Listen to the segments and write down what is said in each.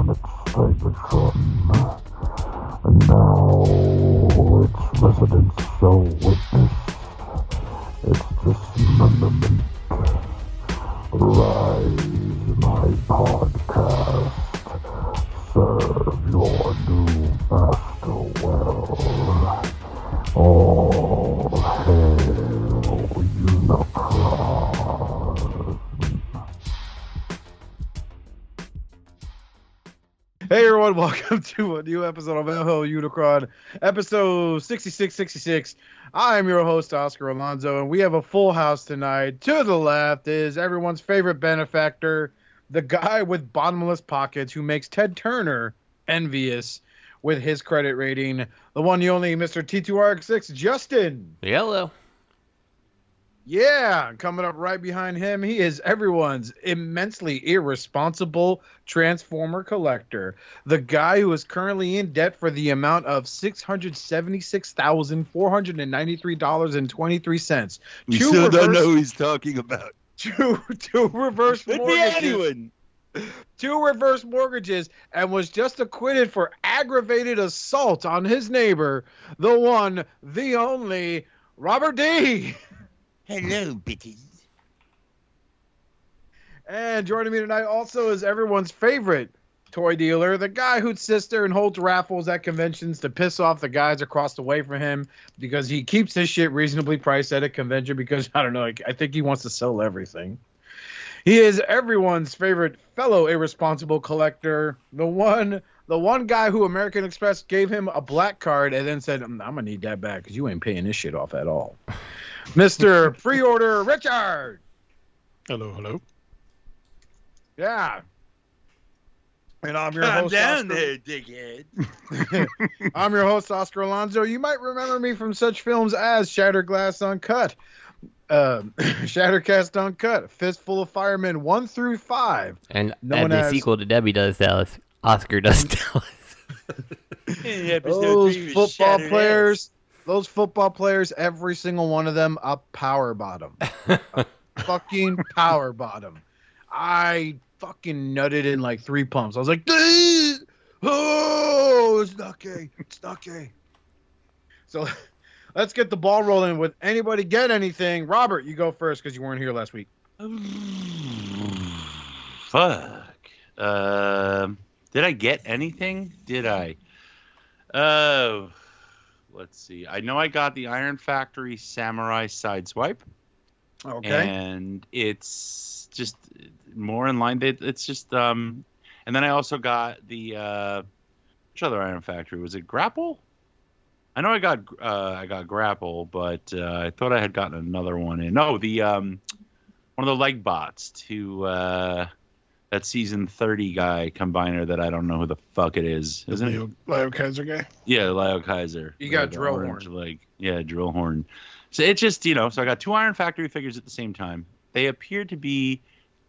Masterpiece Trainbot, and now its residents shall witness its dismemberment. Rise, my podcast, serve your new master well. All hail Unicron. Hey everyone, welcome to a new episode of Hailunicroncast, episode 6666. I am your host, Oscar Alonso, and we have a full house tonight. To the left is everyone's favorite benefactor, the guy with bottomless pockets who makes Ted Turner envious with his credit rating, the one, the only Mr. T2RX6, Justin. Hello. Yeah, coming up right behind him, he is everyone's immensely irresponsible Transformer collector. The guy who is currently in debt for the amount of $676,493.23. We still don't know who he's talking about. Two reverse Could be mortgages. anyone. 2 reverse mortgages, and was just acquitted for aggravated assault on his neighbor, the one, the only, Robert D. Hello, bitches. And joining me tonight also is everyone's favorite toy dealer, the guy who sits there and holds raffles at conventions to piss off the guys across the way from him because he keeps his shit reasonably priced at a convention because, I don't know, I think he wants to sell everything. He is everyone's favorite fellow irresponsible collector, the one guy who American Express gave him a black card and then said, I'm going to need that back because you ain't paying this shit off at all. Mr. Pre-Order Richard. Hello. Yeah. And I'm your host, down Oscar. there, dickhead. I'm your host, Oscar Alonso. You might remember me from such films as Shatterglass Uncut, Shattercast Uncut, Fistful of Firemen 1 through 5. And Known the as- sequel to Debbie Does Dallas, Oscar Does Dallas. Those football players, every single one of them, a power bottom. A fucking power bottom. I fucking nutted in like 3 pumps. I was like, oh, it's not gay. It's not gay. So let's get the ball rolling with anybody get anything. Robert, you go first because you weren't here last week. Fuck. Did I get anything? Did I? Oh. Let's see. I know I got the IronFactory Samurai Sideswipe. Okay. And it's just more in line. It's just and then I also got the which other IronFactory was it? Grapple? I know I got Grapple, but I thought I had gotten another one in. No, the one of the leg bots to that season 30 guy combiner that I don't know who the fuck it is. Isn't it? Liokaiser guy. Yeah, Liokaiser. You got The Drill orange Horn. leg. Yeah, Drill Horn. So it's just, so I got 2 IronFactory figures at the same time. They appear to be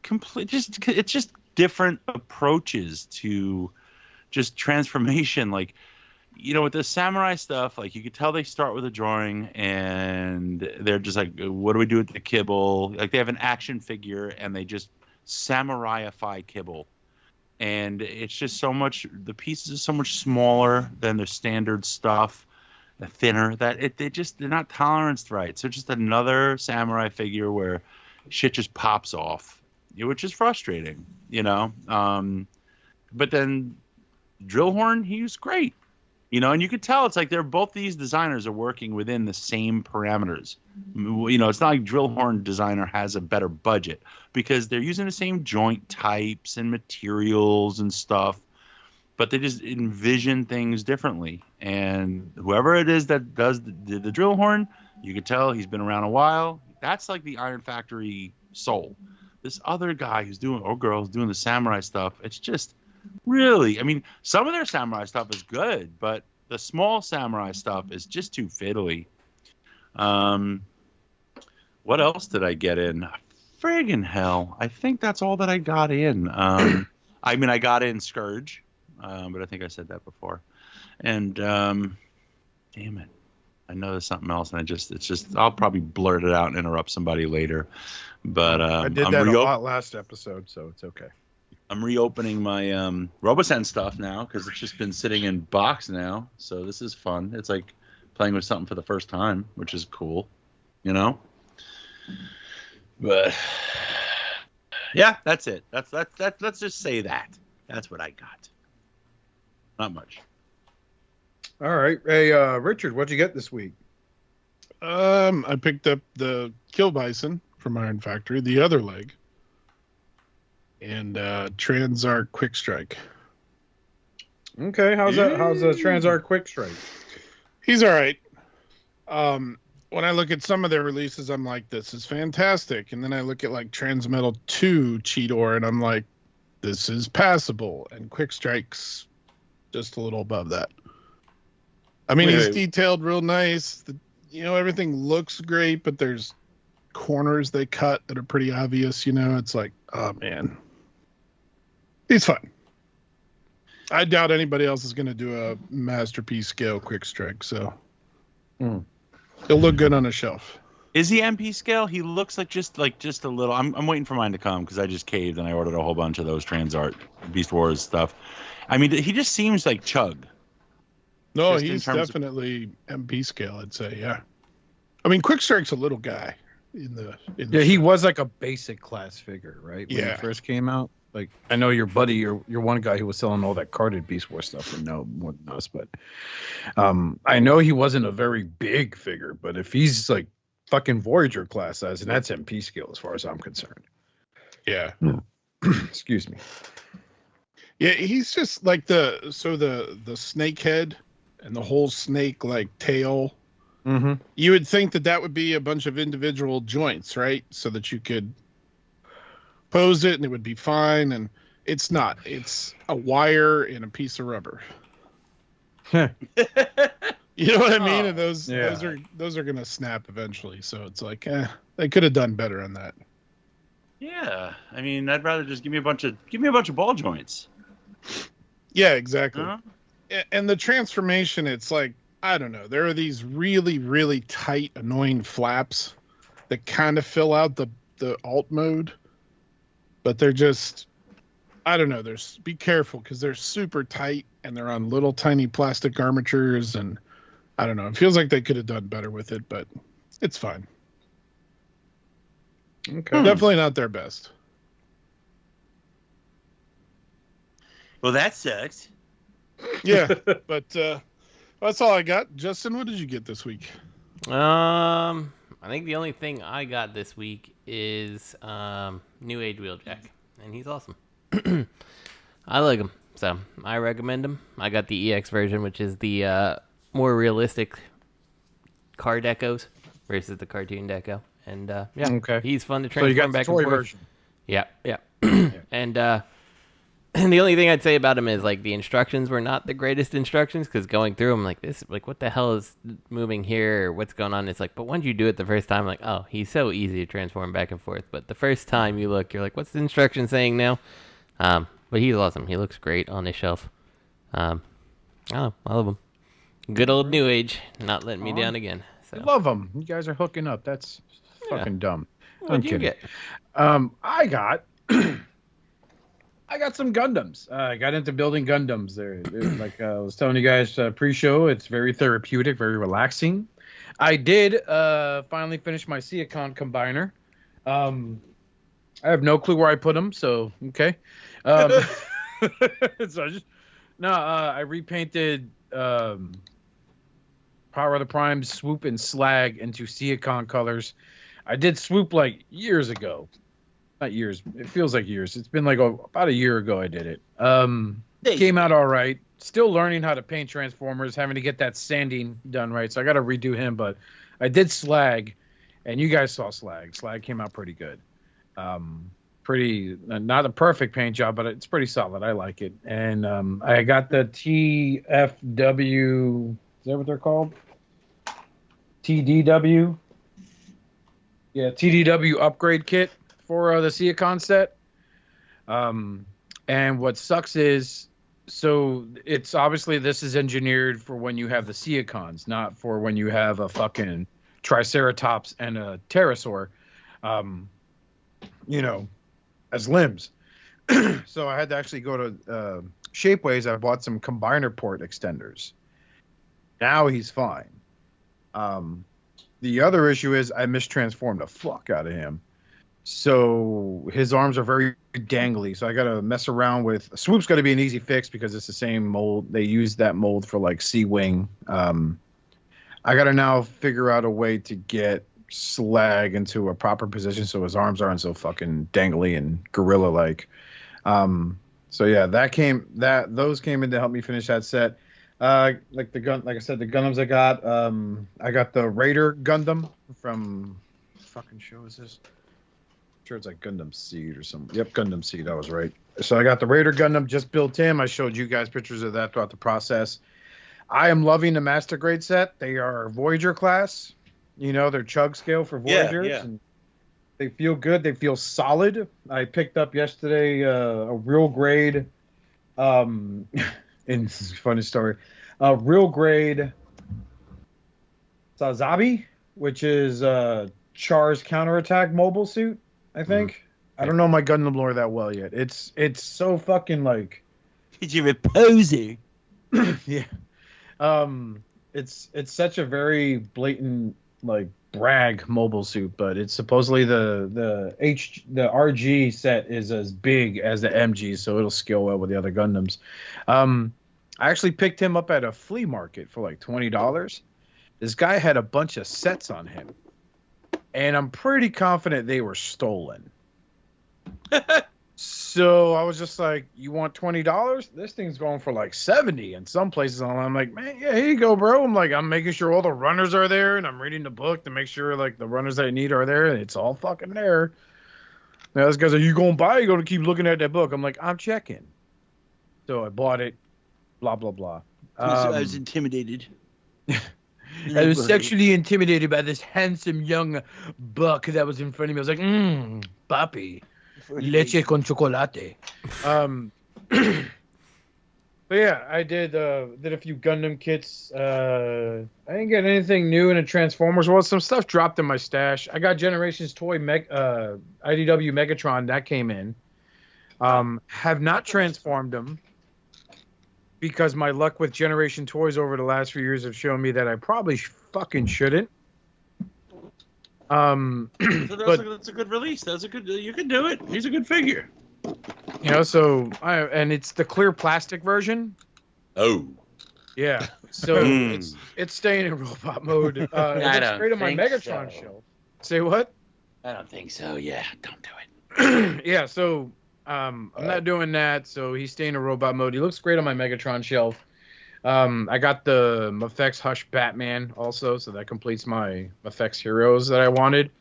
it's just different approaches to just transformation. Like, with the samurai stuff, like you could tell they start with a drawing and they're just like, what do we do with the kibble? Like they have an action figure and they just samuraiify kibble. And it's just the pieces are so much smaller than the standard stuff, the thinner, that they're not toleranced right. So just another samurai figure where shit just pops off, which is frustrating, But then Drillhorn, he was great, and you could tell it's like both these designers are working within the same parameters. It's not like Drillhorn designer has a better budget because they're using the same joint types and materials and stuff, but they just envision things differently. And whoever it is that does the Drillhorn, you could tell he's been around a while. That's like the IronFactory soul. This other guy who's doing the samurai stuff, it's just really, some of their samurai stuff is good, but the small samurai stuff is just too fiddly. What else did I get in? Friggin' hell. I think that's all that I got in. I got in Scourge, but I think I said that before. And damn it. I know there's something else, and I'll probably blurt it out and interrupt somebody later. But I did that a lot last episode, so it's okay. I'm reopening my Robosen stuff now because it's just been sitting in box now. So this is fun. It's like playing with something for the first time, which is cool, you know. But yeah, that's it. That's let's just say that. That's what I got. Not much. All right. Hey, Richard, what'd you get this week? I picked up the Kill Bison from IronFactory, the other leg, and TransArt Quick Strike. Okay, how's that? How's the TransArt Quick Strike? He's all right. When I look at some of their releases, I'm like, this is fantastic. And then I look at like Transmetal 2 Cheetor, and I'm like, this is passable. And Quick Strike's just a little above that. I mean, he's detailed real nice. Everything looks great, but there's corners they cut that are pretty obvious. It's like, oh man, he's fun. I doubt anybody else is going to do a Masterpiece scale Quick Strike, so he'll look good on a shelf. Is he MP scale? He looks like just a little. I'm waiting for mine to come because I just caved and I ordered a whole bunch of those TransArt Beast Wars stuff. I mean, he just seems like Chug. No, he's definitely MP scale, I'd say, yeah. I mean, Quick Strike's a little guy he was like a basic class figure, right? When he first came out. Like, I know your buddy, your one guy who was selling all that carded Beast War stuff would know more than us, but I know he wasn't a very big figure, but if he's like fucking Voyager class size, and that's MP scale as far as I'm concerned. Yeah. Excuse me. Yeah, he's just like the snake head and the whole snake like tail. Mm-hmm. You would think that would be a bunch of individual joints, right? So that you could pose it and it would be fine. And it's not. It's a wire and a piece of rubber. You know what I mean? And those are gonna snap eventually. So it's like, they could have done better on that. Yeah, I mean, I'd rather just give me a bunch of ball joints. Yeah, exactly. And the transformation, it's like, I don't know. There are these really, really tight, annoying flaps that kind of fill out the alt mode, but they're just, I don't know. Be careful because they're super tight and they're on little tiny plastic armatures, and I don't know. It feels like they could have done better with it, but it's fine. Okay. Definitely not their best. Well, that sucks. Yeah, but that's all I got. Justin, what did you get this week? I think the only thing I got this week is New Age Wheeljack, and he's awesome. I like him, so I recommend him. I got the EX version, which is the more realistic car decos versus the cartoon deco, and he's fun to transform so you got back the toy and forth. version. Yeah. And the only thing I'd say about him is like the instructions were not the greatest instructions, because going through them like this, like what the hell is moving here or what's going on? It's like, but once you do it the first time, like, oh, he's so easy to transform back and forth. But the first time you look, you're like, what's the instruction saying now? But he's awesome. He looks great on his shelf. I love him. Good old New Age, not letting me down again. So. I love him. You guys are hooking up. That's fucking dumb. What'd you get? I got some Gundams. I got into building Gundams. They're like I was telling you guys pre-show, it's very therapeutic, very relaxing. I did finally finish my Seacon combiner. I have no clue where I put them, so okay. I repainted Power of the Primes, Swoop, and Slag into Seacon colors. I did Swoop like years ago. Not years. It feels like years. It's been like about a year ago I did it. Came out all right. Still learning how to paint Transformers, having to get that sanding done right. So I got to redo him, but I did Slag, and you guys saw Slag. Slag came out pretty good. Pretty, not a perfect paint job, but it's pretty solid. I like it. And I got the TFW, is that what they're called? TDW? Yeah, TDW upgrade kit for the Seacon set. And what sucks is, so it's obviously this is engineered for when you have the Seacons, not for when you have a fucking Triceratops and a Pterosaur, as limbs. So I had to actually go to Shapeways. I bought some combiner port extenders. Now he's fine. The other issue is I mistransformed the fuck out of him. So his arms are very dangly. So I got to mess around with... Swoop's got to be an easy fix because it's the same mold. They use that mold for like C-Wing. I got to now figure out a way to get Slag into a proper position so his arms aren't so fucking dangly and gorilla-like. So yeah, those came in to help me finish that set. Like I said, the Gundams I got the Raider Gundam from... fucking show is this? Sure, it's like Gundam Seed or something. Yep, Gundam Seed. I was right. So I got the Raider Gundam, just built him. I showed you guys pictures of that throughout the process. I am loving the Master Grade set. They are Voyager class. You know, they're chug scale for Voyagers. Yeah. And they feel good. They feel solid. I picked up yesterday a real grade. And funny story. A real grade Sazabi, which is Char's counterattack mobile suit. I think. I don't know my Gundam lore that well yet. It's so fucking like... You're a poser. Yeah. It's such a very blatant like brag mobile suit, but it's supposedly the RG set is as big as the MG, so it'll scale well with the other Gundams. I actually picked him up at a flea market for like $20. This guy had a bunch of sets on him. And I'm pretty confident they were stolen. So I was just like, you want $20? This thing's going for like $70 in some places online. I'm like, man, yeah, here you go, bro. I'm making sure all the runners are there, and I'm reading the book to make sure like the runners that I need are there, and it's all fucking there. Now this guy's like, you gonna buy? You gonna keep looking at that book? I'm like, I'm checking. So I bought it. Blah blah blah. I was intimidated. I was sexually intimidated by this handsome young buck that was in front of me. I was like, papi, leche con chocolate. But yeah, I did a few Gundam kits. I didn't get anything new in the Transformers. Well, some stuff dropped in my stash. I got Generations Toy IDW Megatron. That came in. Have not transformed them, because my luck with Generation Toys over the last few years have shown me that I probably fucking shouldn't. So that's a good release. That's a good. You can do it. He's a good figure. You know, so and it's the clear plastic version. Oh. Yeah. So it's staying in robot mode. It looks great on my Megatron shelf. Say what? I don't think so. Yeah, don't do it. Yeah. So I'm not doing that. So he's staying in robot mode. He looks great on my Megatron shelf. I got the Mafex Hush Batman also, so that completes my Mafex Heroes that I wanted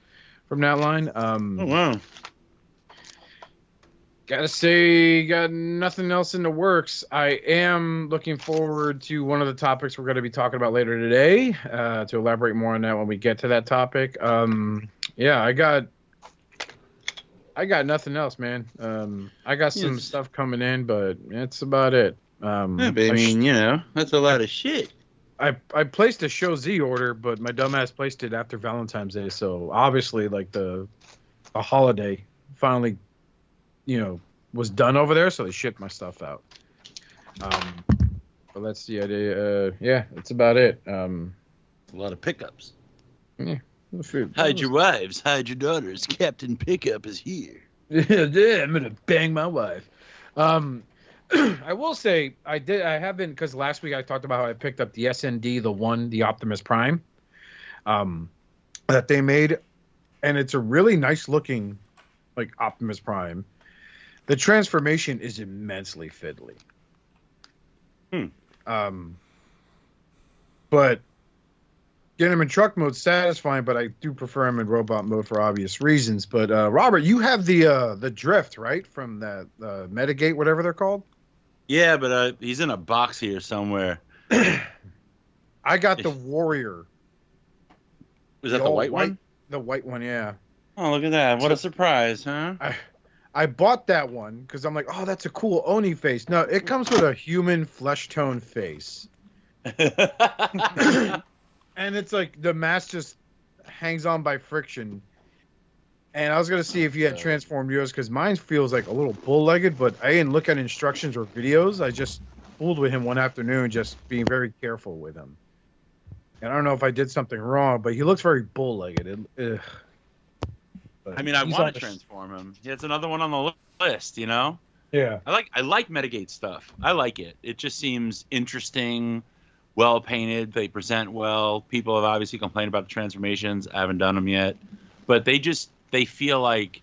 from that line. Oh wow. Gotta say, got nothing else in the works. I am looking forward to one of the topics we're going to be talking about later today, to elaborate more on that when we get to that topic. Yeah, I got nothing else, man. I got some stuff coming in, but that's about it. Yeah, but I mean, you know, that's a lot of shit. I placed a Show Z order, but my dumbass placed it after Valentine's Day, so obviously, like, the holiday finally, you know, was done over there, so they shipped my stuff out. But that's the idea. Yeah, that's about it. A lot of pickups. Yeah. Hide your wives, hide your daughters. Captain Pickup is here. Yeah, I'm gonna bang my wife. I will say I haven't, because last week I talked about how I picked up the SND, the Optimus Prime, that they made, and it's a really nice looking, like, Optimus Prime. The transformation is immensely fiddly. But getting him in truck mode is satisfying, but I do prefer him in robot mode for obvious reasons. But Robert, you have the Drift, right, from that Metagate, whatever they're called? Yeah, but he's in a box here somewhere. I got the Warrior. Is that the white one? The white one, yeah. Oh, look at that. What a surprise, huh? I bought that one because I'm like, oh, that's a cool Oni face. No, it comes with a human flesh tone face. And it's like the mask just hangs on by friction. And I was gonna see if you had transformed yours because mine feels like a little bull-legged, but I didn't look at instructions or videos. I just fooled with him one afternoon, just being very careful with him. And I don't know if I did something wrong, but he looks very bull-legged. I mean, I want to transform him. Yeah, it's another one on the list, you know? Yeah. I like Metagate stuff. I like it. It just seems interesting, well painted. They present well. People have obviously complained about the transformations. I haven't done them yet. But they feel like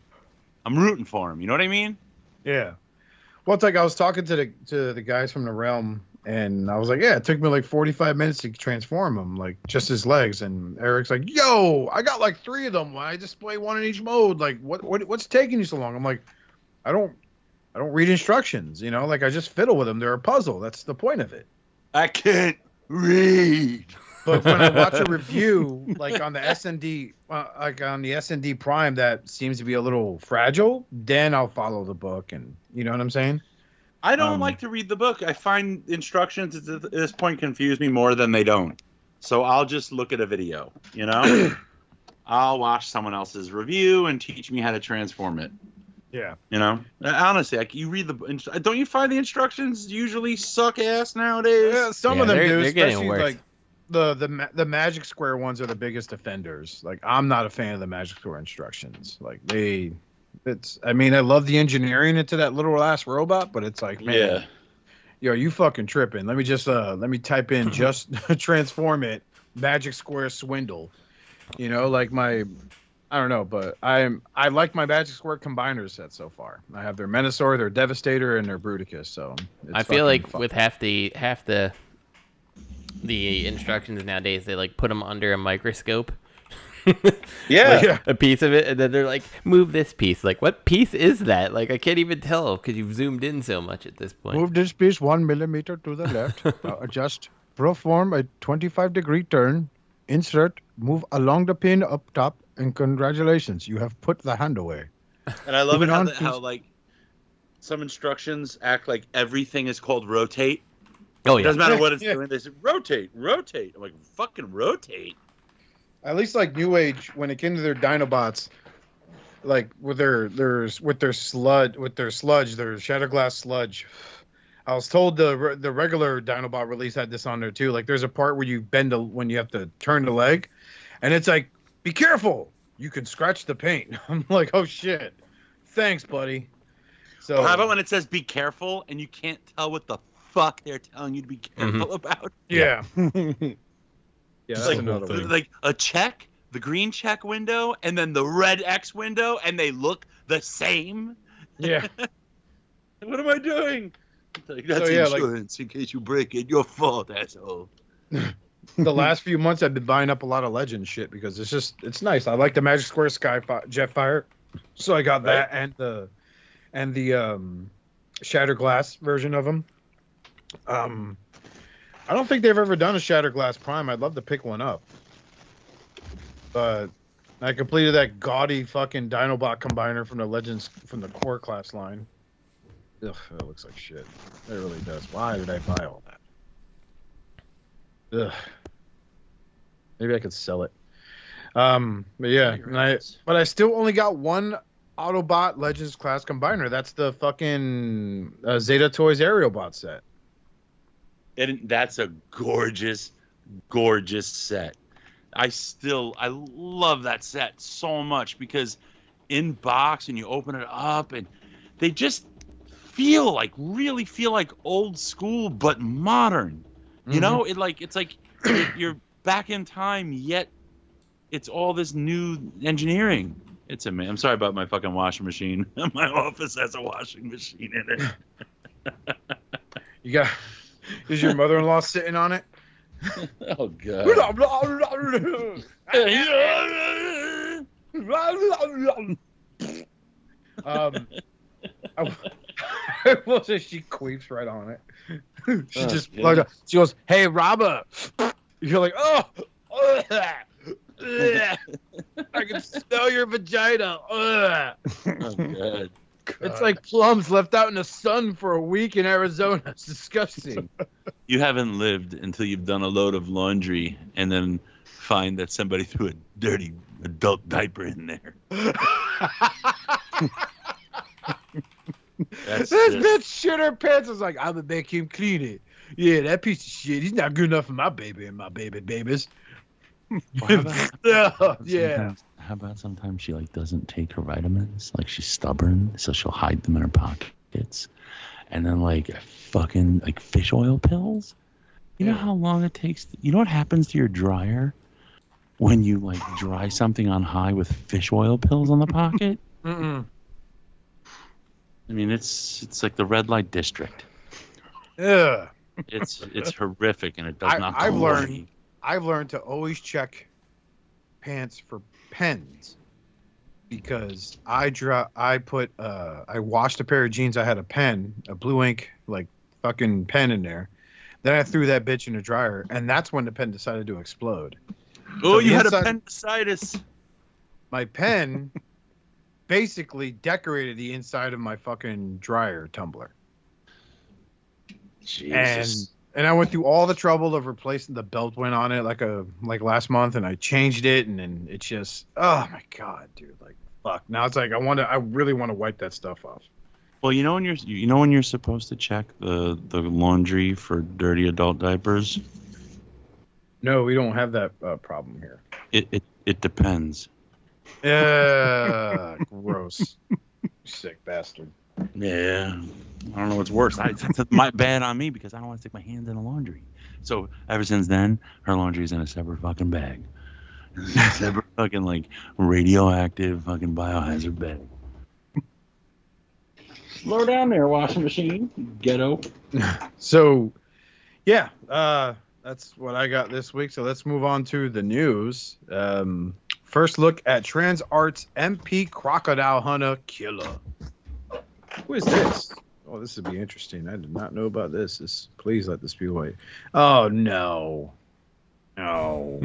I'm rooting for him. You know what I mean? Yeah. Well, it's like I was talking to the guys from the realm, and I was like, yeah, it took me like 45 minutes to transform him, like just his legs. And Eric's like, yo, I got like 3 of them. I display one in each mode. Like, what's taking you so long? I'm like, I don't read instructions, you know, like I just fiddle with them. They're a puzzle. That's the point of it. I can't read. But when I watch a review, like on the S&D, Prime, that seems to be a little fragile, then I'll follow the book, and you know what I'm saying? I don't like to read the book. I find instructions at this point confuse me more than they don't. So I'll just look at a video, you know? I'll watch someone else's review and teach me how to transform it. Yeah. You know? Honestly, like you read don't you find the instructions usually suck ass nowadays? Yeah, some of them do, they're getting especially worse. like the Magic Square ones are the biggest offenders. Like I'm not a fan of the Magic Square instructions. Like I mean, I love the engineering into that little ass robot, but it's like, man, yo, you fucking tripping. Let me type in just transform it, Magic Square swindle. You know, like I don't know, but I like my Magic Square combiner set so far. I have their Menasor, their Devastator, and their Bruticus. So I feel like with half the instructions nowadays, they like put them under a microscope. Yeah. A piece of it, and then they're like, move this piece. Like, what piece is that? Like, I can't even tell because you've zoomed in so much at this point. Move this piece 1 millimeter to the left. Adjust. Perform a 25-degree turn. Insert. Move along the pin up top. And congratulations, you have put the hand away. And I love how like some instructions act like everything is called rotate. Oh yeah. It doesn't matter what it's doing. They say rotate. I'm like, fucking rotate. At least like New Age, when it came to their Dinobots, like with their sludge, their Shatterglass sludge. I was told the regular Dinobot release had this on there too. Like there's a part where you bend when you have to turn the leg, and it's like, be careful, you can scratch the paint. I'm like, oh shit, thanks, buddy. So how about when it says be careful and you can't tell what the fuck they're telling you to be careful about? Yeah. Yeah, It's that's another thing. like a check, the green check window, and then the red X window, and they look the same. Yeah. What am I doing? Like, that's So, yeah, insurance in case you break it. Your fault, asshole. The last few months I've been buying up a lot of Legends shit because it's nice. I like the Magic Square Jetfire, so I got that and the Shatterglass version of them. I don't think they've ever done a Shatterglass Prime. I'd love to pick one up, but I completed that gaudy fucking Dinobot combiner from the Legends from the Core Class line. Ugh, that looks like shit. It really does. Why did I buy all that? Ugh. Maybe I could sell it. But yeah, but I still only got one Autobot Legends Class combiner. That's the fucking Zeta Toys Aerialbot set. And that's a gorgeous, gorgeous set. I love that set so much because in box and you open it up and they just really feel like old school but modern. You know, it's like you're back in time, yet it's all this new engineering. It's amazing. I'm sorry about my fucking washing machine. My office has a washing machine in it. Is your mother-in-law sitting on it? Oh god. Well, she queeps right on it. She just plugged up. She goes, "Hey, Robert." You're like, "Oh, I can smell your vagina." Oh god. It's like plums left out in the sun for a week in Arizona. It's disgusting. You haven't lived until you've done a load of laundry and then find that somebody threw a dirty adult diaper in there. This bitch shit her pants. I was like, I'm gonna make him clean it. Yeah, that piece of shit. He's not good enough for my baby and my babies. Yeah. How about sometimes she like doesn't take her vitamins? Like she's stubborn, so she'll hide them in her pockets. And then like fucking like fish oil pills. You know how long it takes? You know what happens to your dryer when you like dry something on high with fish oil pills on the pocket? Mm-mm. I mean, it's like the red light district. Yeah. It's horrific, and it does not. I've learned to always check pants for pens because I washed a pair of jeans. I had a pen, a blue ink like fucking pen in there. Then I threw that bitch in the dryer, and that's when the pen decided to explode. Oh, So you had inside- appendicitis. My pen basically decorated the inside of my fucking dryer tumbler. Jesus. And I went through all the trouble of replacing the belt went on it like last month, and I changed it, and then it's just, oh my god, dude, like fuck. Now it's like I really want to wipe that stuff off. Well, you know when you're supposed to check the laundry for dirty adult diapers? No, we don't have that problem here. It depends. Yeah, gross. Sick bastard. Yeah. I don't know what's worse. It's my bad on me because I don't want to stick my hands in the laundry. So ever since then, her laundry is in a separate fucking bag. Separate fucking like radioactive fucking biohazard bag. Slow down there, washing machine. Ghetto. So, yeah, that's what I got this week. So let's move on to the news. First look at TransArt's MP Crocodile Hunter Killer. Who is this? Oh, this would be interesting. I did not know about this. Please let this be white. Oh, no. No.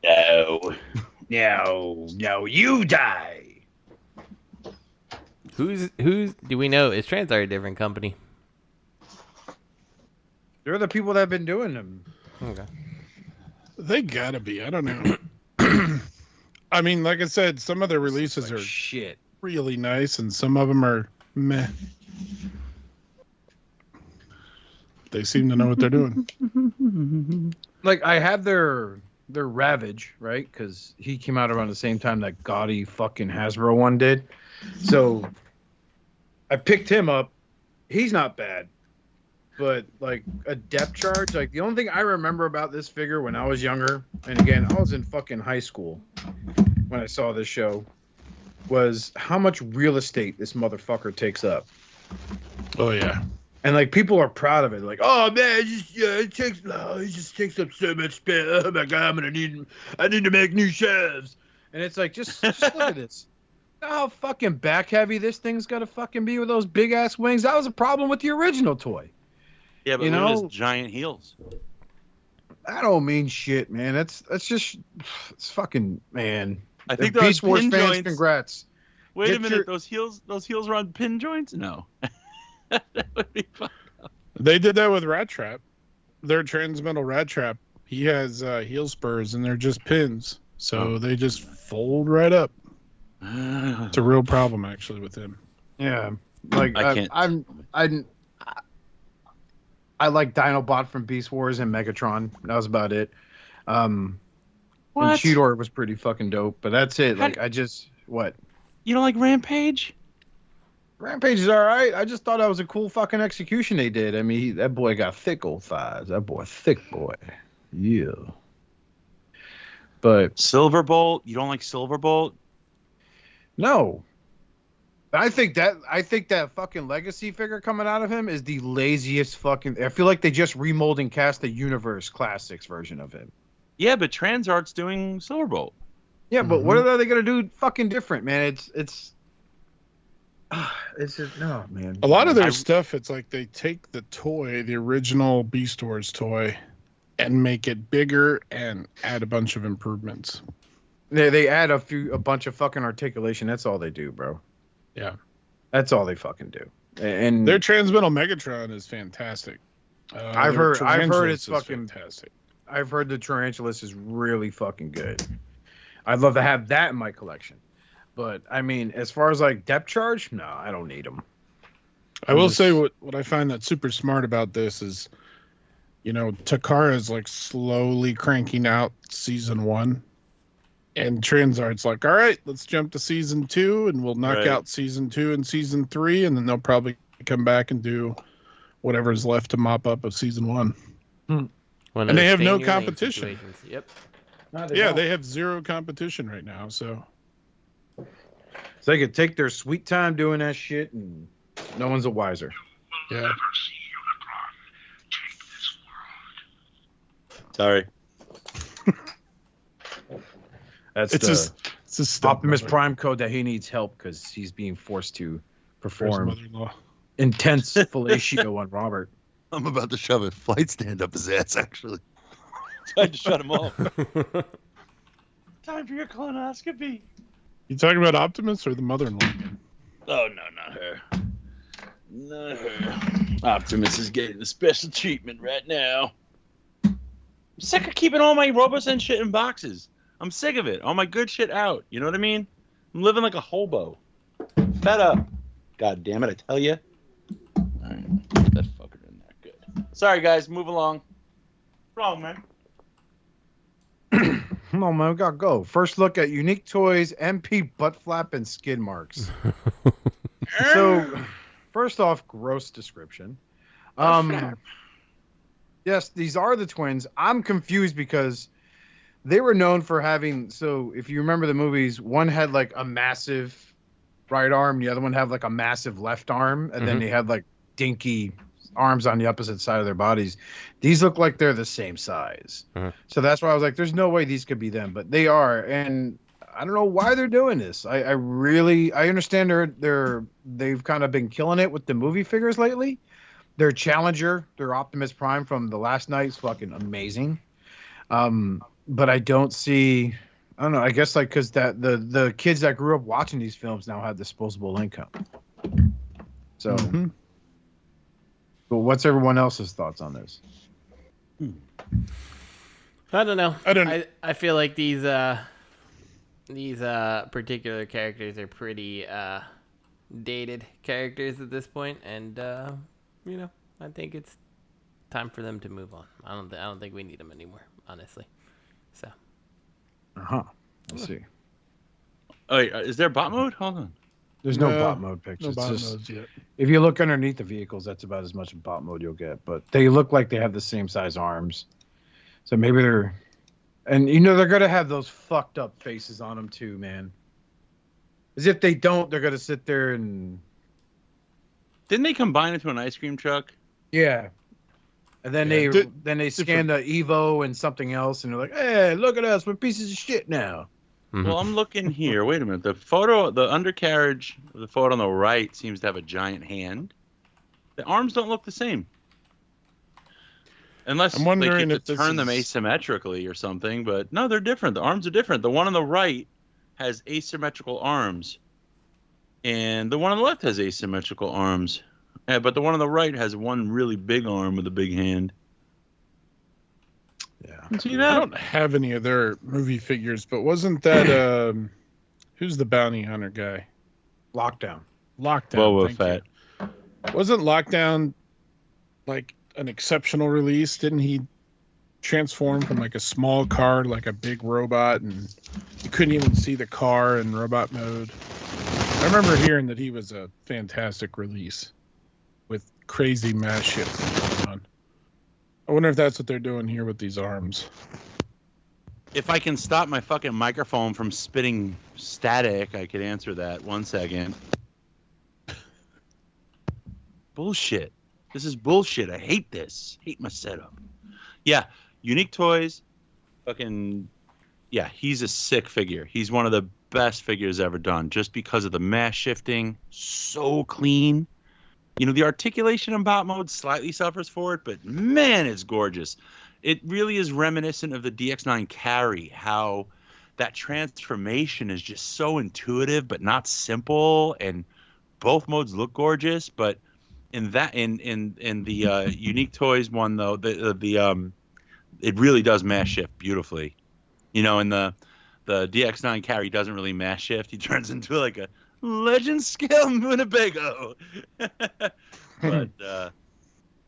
No. No, you die. Who's do we know? Is TransArt a different company? They're the people that have been doing them. Okay. They gotta be. I don't know. I mean, like I said, some of their releases are shit. really nice, and some of them are meh. They seem to know what they're doing. Like, I had their Ravage, right? Because he came out around the same time that gaudy fucking Hasbro one did. So I picked him up. He's not bad. But, like, a depth charge, like, the only thing I remember about this figure when I was younger, and again, I was in fucking high school when I saw this show, was how much real estate this motherfucker takes up. Oh, yeah. And, like, people are proud of it. Like, oh, man, it just takes up so much space. Oh, my God, I need to make new shelves. And it's like, just look at this. You know how fucking back heavy this thing's got to fucking be with those big-ass wings? That was a problem with the original toy. Yeah, but you look know, at his giant heels. That don't mean shit, man. That's just, it's fucking, man. I think the those Beast Wars pin fans, joints. congrats. Wait Get a minute, your- those heels are on pin joints? No. That would be fun. They did that with Rat Trap. Their Transmetal Rat Trap. He has heel spurs, and they're just pins. So they just fold right up. It's a real problem, actually, with him. Yeah. Like, I like Dinobot from Beast Wars and Megatron. That was about it. What? And Cheetor was pretty fucking dope, but that's it. Like, what? You don't like Rampage? Rampage is all right. I just thought that was a cool fucking execution they did. I mean, that boy got thick old thighs. That boy, thick boy. Yeah. But Silverbolt? You don't like Silverbolt? no. I think that fucking legacy figure coming out of him is the laziest fucking. I feel like they just remold and cast the Universe Classics version of him. Yeah, but TransArt's doing Silverbolt. Yeah, but what are they gonna do fucking different, man? It's just no, man. A lot of their stuff, it's like they take the toy, the original Beast Wars toy, and make it bigger and add a bunch of improvements. They add a bunch of fucking articulation. That's all they do, bro. Yeah. That's all they fucking do. And Their Transmetal Megatron is fantastic. I've their heard Tarantulas it's is fucking fantastic. I've heard the Tarantulas is really fucking good. I'd love to have that in my collection. But I mean, as far as like depth charge, no, I don't need them. I will say what I find that's super smart about this is, you know, Takara is like slowly cranking out season 1, and TransArt's like, all right, let's jump to season 2, and we'll knock out season 2 and season 3, and then they'll probably come back and do whatever's left to mop up of season 1. And they have no competition. Yep. No, They have zero competition right now, so they could take their sweet time doing that shit, and no one's a wiser. Yeah. Sorry. That's it's a Optimus Prime code that he needs help because he's being forced to perform mother-in-law. intense fellatio on Robert. I'm about to shove a flight stand up his ass, actually. Tried to shut him off. Time for your colonoscopy. You talking about Optimus or the mother-in-law? Oh, no, not her. Not her. Optimus is getting the special treatment right now. I'm sick of keeping all my robots and shit in boxes. I'm sick of it. All my good shit out. You know what I mean? I'm living like a hobo. Fed up. God damn it, I tell you. All right. Put that fucker in there. Good. Sorry, guys. Move along. Wrong, man. Come on, man. We gotta go. First look at Unique Toys, MP, Buttflap, and Skidmarks. So, first off, gross description. Yes, these are the twins. I'm confused because they were known for having. So, if you remember the movies, one had like a massive right arm, the other one had like a massive left arm, and then they had like dinky arms on the opposite side of their bodies. These look like they're the same size. So that's why I was like, there's no way these could be them, but they are. And I don't know why they're doing this. I understand they've kind of been killing it with the movie figures lately. Their Challenger, their Optimus Prime from the last night is fucking amazing. But I don't see, I don't know, I guess like because that the kids that grew up watching these films now have disposable income. So but what's everyone else's thoughts on this? I don't know. I feel like these particular characters are pretty dated characters at this point, and you know, I think it's time for them to move on. I don't think we need them anymore, honestly. So. Let's see. Oh, wait, is there bot mode? Hold on. There's no bot mode pictures. No bot modes yet. If you look underneath the vehicles, that's about as much bot mode you'll get. But they look like they have the same size arms. So maybe they're... And, you know, they're going to have those fucked up faces on them, too, man. As if they don't, they're going to sit there and... Didn't they combine into an ice cream truck? Yeah. And then they scan the Evo and something else, and they're like, hey, look at us. We're pieces of shit now. Well, I'm looking here. Wait a minute. The undercarriage of the photo on the right seems to have a giant hand. The arms don't look the same. Unless I'm wondering if turn them asymmetrically or something, but no, they're different. The arms are different. The one on the right has asymmetrical arms, and the one on the left has asymmetrical arms. Yeah, but the one on the right has one really big arm with a big hand. Yeah. See that? I don't have any of their movie figures, but wasn't that who's the bounty hunter guy? Lockdown. Boba Fett. Wasn't Lockdown like an exceptional release? Didn't he transform from like a small car to like a big robot, and you couldn't even see the car in robot mode? I remember hearing that he was a fantastic release with crazy mass shifts going on. I wonder if that's what they're doing here with these arms. If I can stop my fucking microphone from spitting static, I could answer that. 1 second. Bullshit. This is bullshit. I hate this. Hate my setup. Yeah, Unique Toys. Fucking, yeah, he's a sick figure. He's one of the best figures ever done just because of the mass shifting. So clean. You know, the articulation in bot mode slightly suffers for it, but man, it's gorgeous. It really is reminiscent of the DX9 carry, how that transformation is just so intuitive but not simple, and both modes look gorgeous. But in the Unique Toys one though, it really does mass shift beautifully. You know, in the the DX9 carry doesn't really mass shift. He turns into like a Legend scale Winnebago.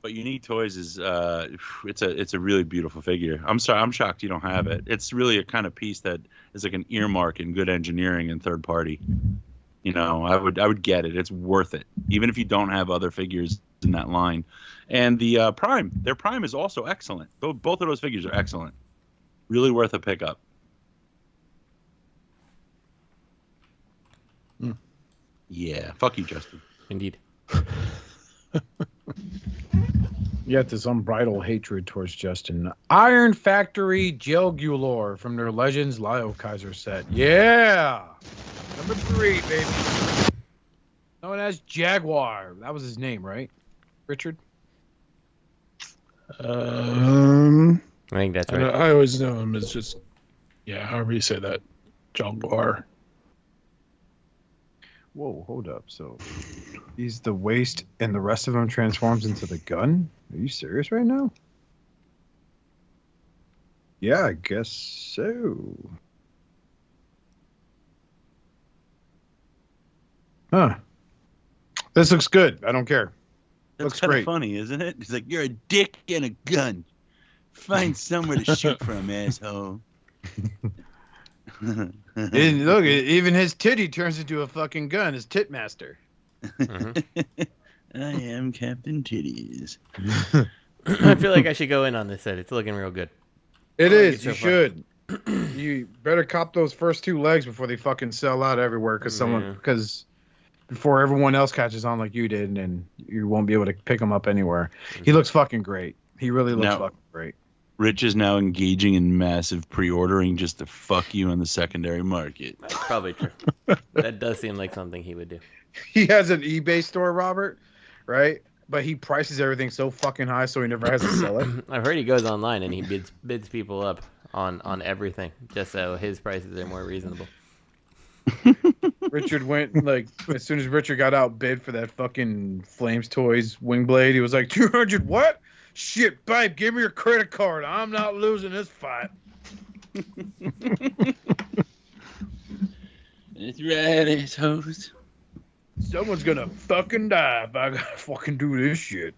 But Unique Toys is it's a really beautiful figure. I'm sorry, I'm shocked you don't have it. It's really a kind of piece that is like an earmark in good engineering and third party. You know, I would get it. It's worth it, even if you don't have other figures in that line. And the Prime, their Prime is also excellent. Both of those figures are excellent. Really worth a pickup. Yeah, fuck you, Justin. Indeed. You got this unbridled hatred towards Justin. Iron Factory Jallguar from their Legends Liokaiser set. Yeah! Number 3, baby. Known as Jaguar. That was his name, right? Richard? I think that's right. I always know him as just, however you say that. Jallguar. Whoa, hold up. So he's the waist and the rest of him transforms into the gun? Are you serious right now? Yeah, I guess so. Huh. This looks good. I don't care. That's Looks kind of great. funny, isn't it? He's like, you're a dick and a gun. Find somewhere to shoot from, asshole. And look, even his titty turns into a fucking gun. His tit master. Mm-hmm. I am Captain Titties. I feel like I should go in on this set. It's looking real good. It I like is. it so You far. should. You better cop those first 2 legs before they fucking sell out everywhere. Because before everyone else catches on like you did, and you won't be able to pick them up anywhere. He looks fucking great. He really looks fucking great. Rich is now engaging in massive pre-ordering just to fuck you on the secondary market. That's probably true. That does seem like something he would do. He has an eBay store, Robert, right? But he prices everything so fucking high, so he never has to sell it. I've heard he goes online and he bids people up on everything just so his prices are more reasonable. Richard went, like, as soon as Richard got outbid for that fucking Flames Toys wing blade, he was like, 200 what? Shit, babe, give me your credit card. I'm not losing this fight. That's right, assholes. Someone's gonna fucking die if I gotta fucking do this shit.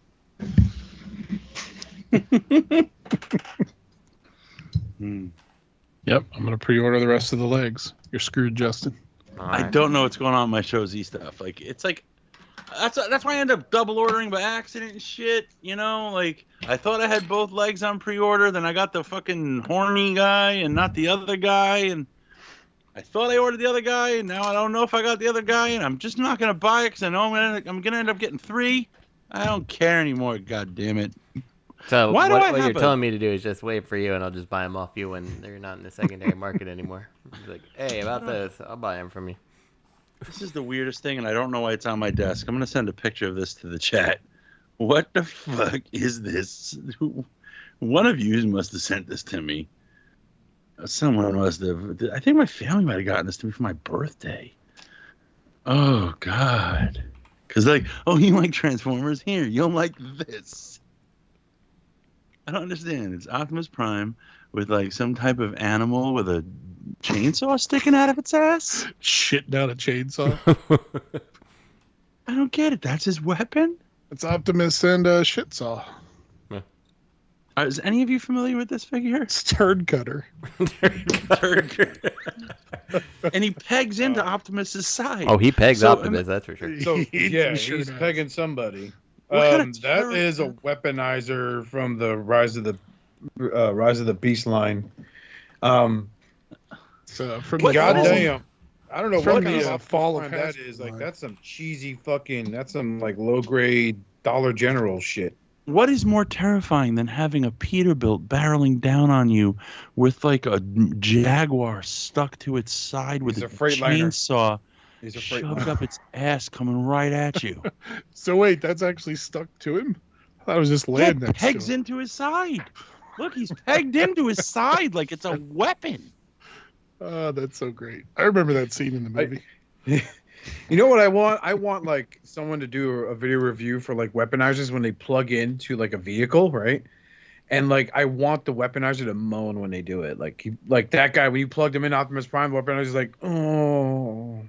Yep, I'm gonna pre-order the rest of the legs. You're screwed, Justin. I don't know what's going on with my Show Z stuff. Like, it's like, that's why I end up double ordering by accident and shit. You know, like, I thought I had both legs on pre-order, then I got the fucking horny guy and not the other guy, and I thought I ordered the other guy, and now I don't know if I got the other guy, and I'm just not gonna buy it because I know I'm gonna end up getting 3. I don't care anymore. God damn it. So Why do I what have you're telling me to do is just wait for you, and I'll just buy them off you when they're not in the secondary market anymore. It's like, hey, about this, I'll buy them from you. This is the weirdest thing, and I don't know why it's on my desk. I'm gonna send a picture of this to the chat. What the fuck is this? One of you must have sent this to me. Someone must have. I think my family might have gotten this to me for my birthday. Oh God. Because like, oh, you like Transformers? Here, you'll like this. I don't understand. It's Optimus Prime with like some type of animal with a chainsaw sticking out of its ass. Shit down a chainsaw. I don't get it. That's his weapon? It's Optimus and shit saw. Is any of you familiar with this figure? It's turd cutter. And he pegs into Optimus's side. Oh, he pegs So, Optimus, that's for sure. So yeah, Sure he's does. pegging somebody. What kind of That terror- is a weaponizer from the Rise of the Beast line. So from What- the Goddamn. I don't know From what the, kind of Fall of line that Hazard is. Like, line. that's some cheesy fucking. That's some like low grade Dollar General shit. What is more terrifying than having a Peterbilt barreling down on you with like a Jaguar stuck to its side with He's a a Freightliner. chainsaw He's a freight shoved line. up its ass coming right at you? So wait, that's actually stuck to him? I thought it was just laying Yeah, next pegs to him. into his side. Look, he's pegged into his side like it's a weapon. Oh, that's so great. I remember that scene in the movie. You know what I want? I want like someone to do a video review for like weaponizers when they plug into like a vehicle, right? And like, I want the weaponizer to moan when they do it. Like that guy, when you plugged him in Optimus Prime, the weaponizer's like, oh.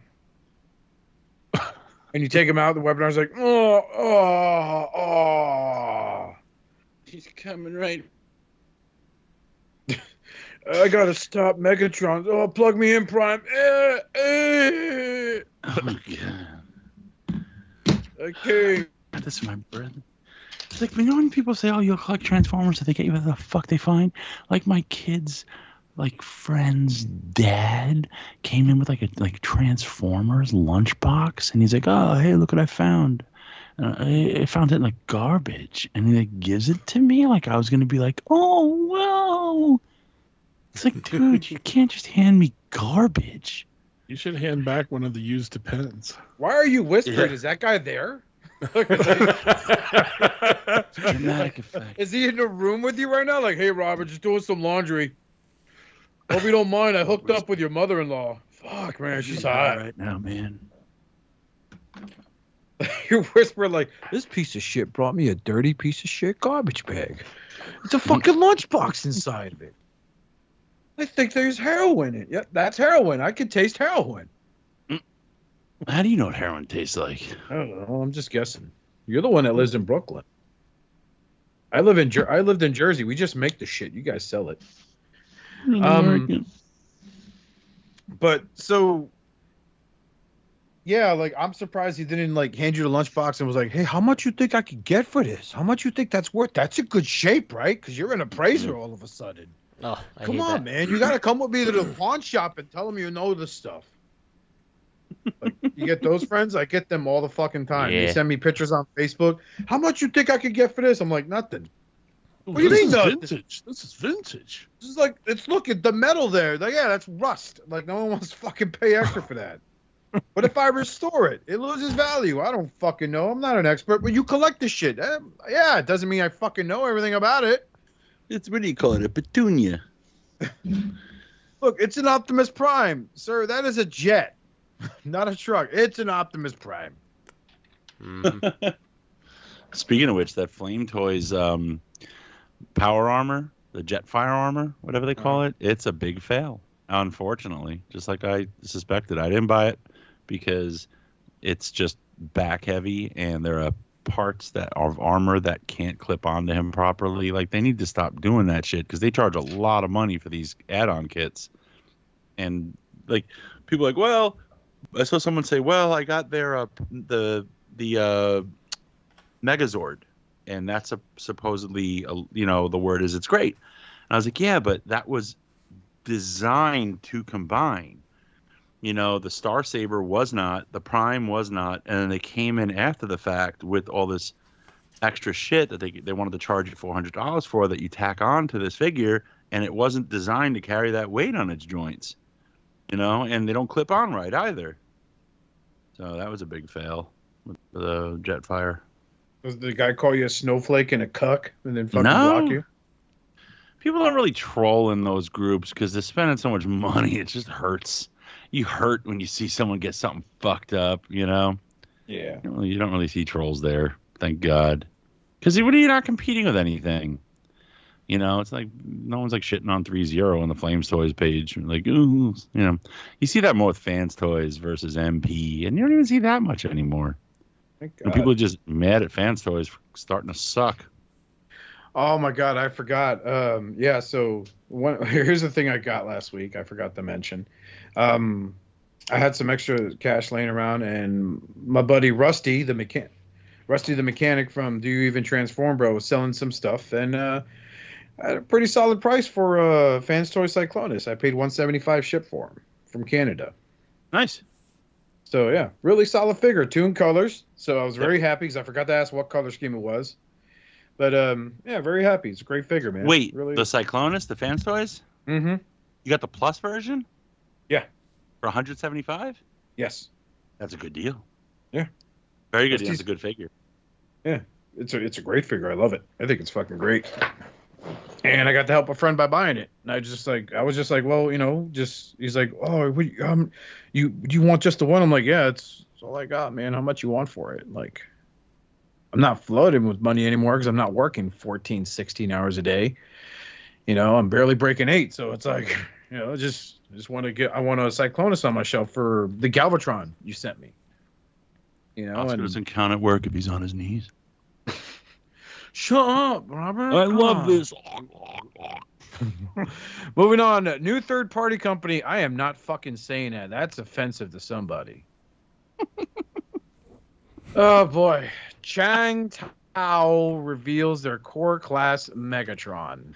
And you take him out, the weaponizer's like, oh. He's coming right. I gotta stop Megatron. Oh, plug me in, Prime. Oh god. Okay. This is my brother. It's like, you know when people say, "Oh, you'll collect Transformers," so they get you whatever the fuck they find. Like my kids, like friend's dad came in with like Transformers lunchbox, and he's like, "Oh, hey, look what I found." I found it in like garbage, and he like gives it to me like I was gonna be like, "Oh, wow." It's like, dude, you can't just hand me garbage. You should hand back one of the used Depends. Why are you whispering? Is that guy there? Dramatic effect. Is he in the room with you right now? Like, hey, Robert, just doing some laundry. Hope you don't mind. I hooked up with your mother-in-law. Fuck, man, she's hot right now, man. You whisper like, this piece of shit brought me a dirty piece of shit garbage bag. It's a fucking lunchbox inside of it. I think there's heroin in it. Yep, that's heroin. I can taste heroin. How do you know what heroin tastes like? I don't know. I'm just guessing. You're the one that lives in Brooklyn. I lived in Jersey. We just make the shit. You guys sell it. But so, yeah, like I'm surprised he didn't like hand you the lunchbox and was like, "Hey, how much you think I could get for this? How much you think that's worth? That's a good shape, right? Because you're an appraiser all of a sudden. Oh, Come on, man. You gotta come with me to the pawn shop and tell them you know this stuff." Like, you get those friends? I get them all the fucking time. Yeah. They send me pictures on Facebook. How much you think I could get for this? I'm like, nothing. What do you This mean is nothing? vintage. This is vintage. This is like, look at the metal there. Like, yeah, that's rust. Like, no one wants to fucking pay extra for that. What if I restore it? It loses value. I don't fucking know. I'm not an expert, but you collect this shit. Yeah, it doesn't mean I fucking know everything about it. It's, what do you call it? A petunia. Look, it's an Optimus Prime. Sir, that is a jet. Not a truck. It's an Optimus Prime. Mm-hmm. Speaking of which, that Flame Toys power armor, the Jetfire armor, whatever they call it, it's a big fail, unfortunately. Just like I suspected. I didn't buy it because it's just back heavy and there are parts that are of armor that can't clip onto him properly. Like, they need to stop doing that shit because they charge a lot of money for these add-on kits. And like, people are like, well, I saw someone say, well, I got their the Megazord, and that's supposedly the word is it's great. And I was like, yeah, but that was designed to combine. The Star Saber was not, the Prime was not, and then they came in after the fact with all this extra shit that they wanted to charge you $400 for that you tack on to this figure, and it wasn't designed to carry that weight on its joints. And they don't clip on right either. So that was a big fail with the Jetfire. Does the guy call you a snowflake and a cuck and then fucking No. block you? People don't really troll in those groups because they're spending so much money. It just hurts. You hurt when you see someone get something fucked up, Yeah. You don't really see trolls there, thank God. Because you're not competing with anything. It's like no one's like shitting on 3-0 on the Flames Toys page. Like, ooh, you see that more with Fans Toys versus MP, and you don't even see that much anymore. And people are just mad at Fans Toys for starting to suck. Oh my God, I forgot. Yeah, so here's the thing I got last week. I forgot to mention. I had some extra cash laying around, and my buddy Rusty the mechanic from Do You Even Transform Bro was selling some stuff, and at a pretty solid price for Fans Toy Cyclonus. I paid $175 ship for him from Canada. Nice. So yeah, really solid figure, tuned colors. So I was very happy because I forgot to ask what color scheme it was. But yeah, very happy. It's a great figure, man. Wait, really... the Cyclonus, the Fans Toys? Mm-hmm. You got the Plus version? Yeah. For $175? Yes. That's a good deal. Yeah. Very good deal. It's a good figure. Yeah. It's a great figure. I love it. I think it's fucking great. And I got to help a friend by buying it. And I was just like, well, he's like, oh, you want just the one? I'm like, yeah, it's all I got, man. How much you want for it? Like, I'm not flooded with money anymore because I'm not working 14, 16 hours a day. You know, I'm barely breaking 8. So it's like, you know, just want to I want a Cyclonus on my shelf for the Galvatron you sent me. You know, Oscar doesn't count at work if he's on his knees. Shut up, Robert. I Come love on. this. Moving on, new third-party company. I am not fucking saying that. That's offensive to somebody. Oh boy, Chang Tiao reveals their Core Class Megatron.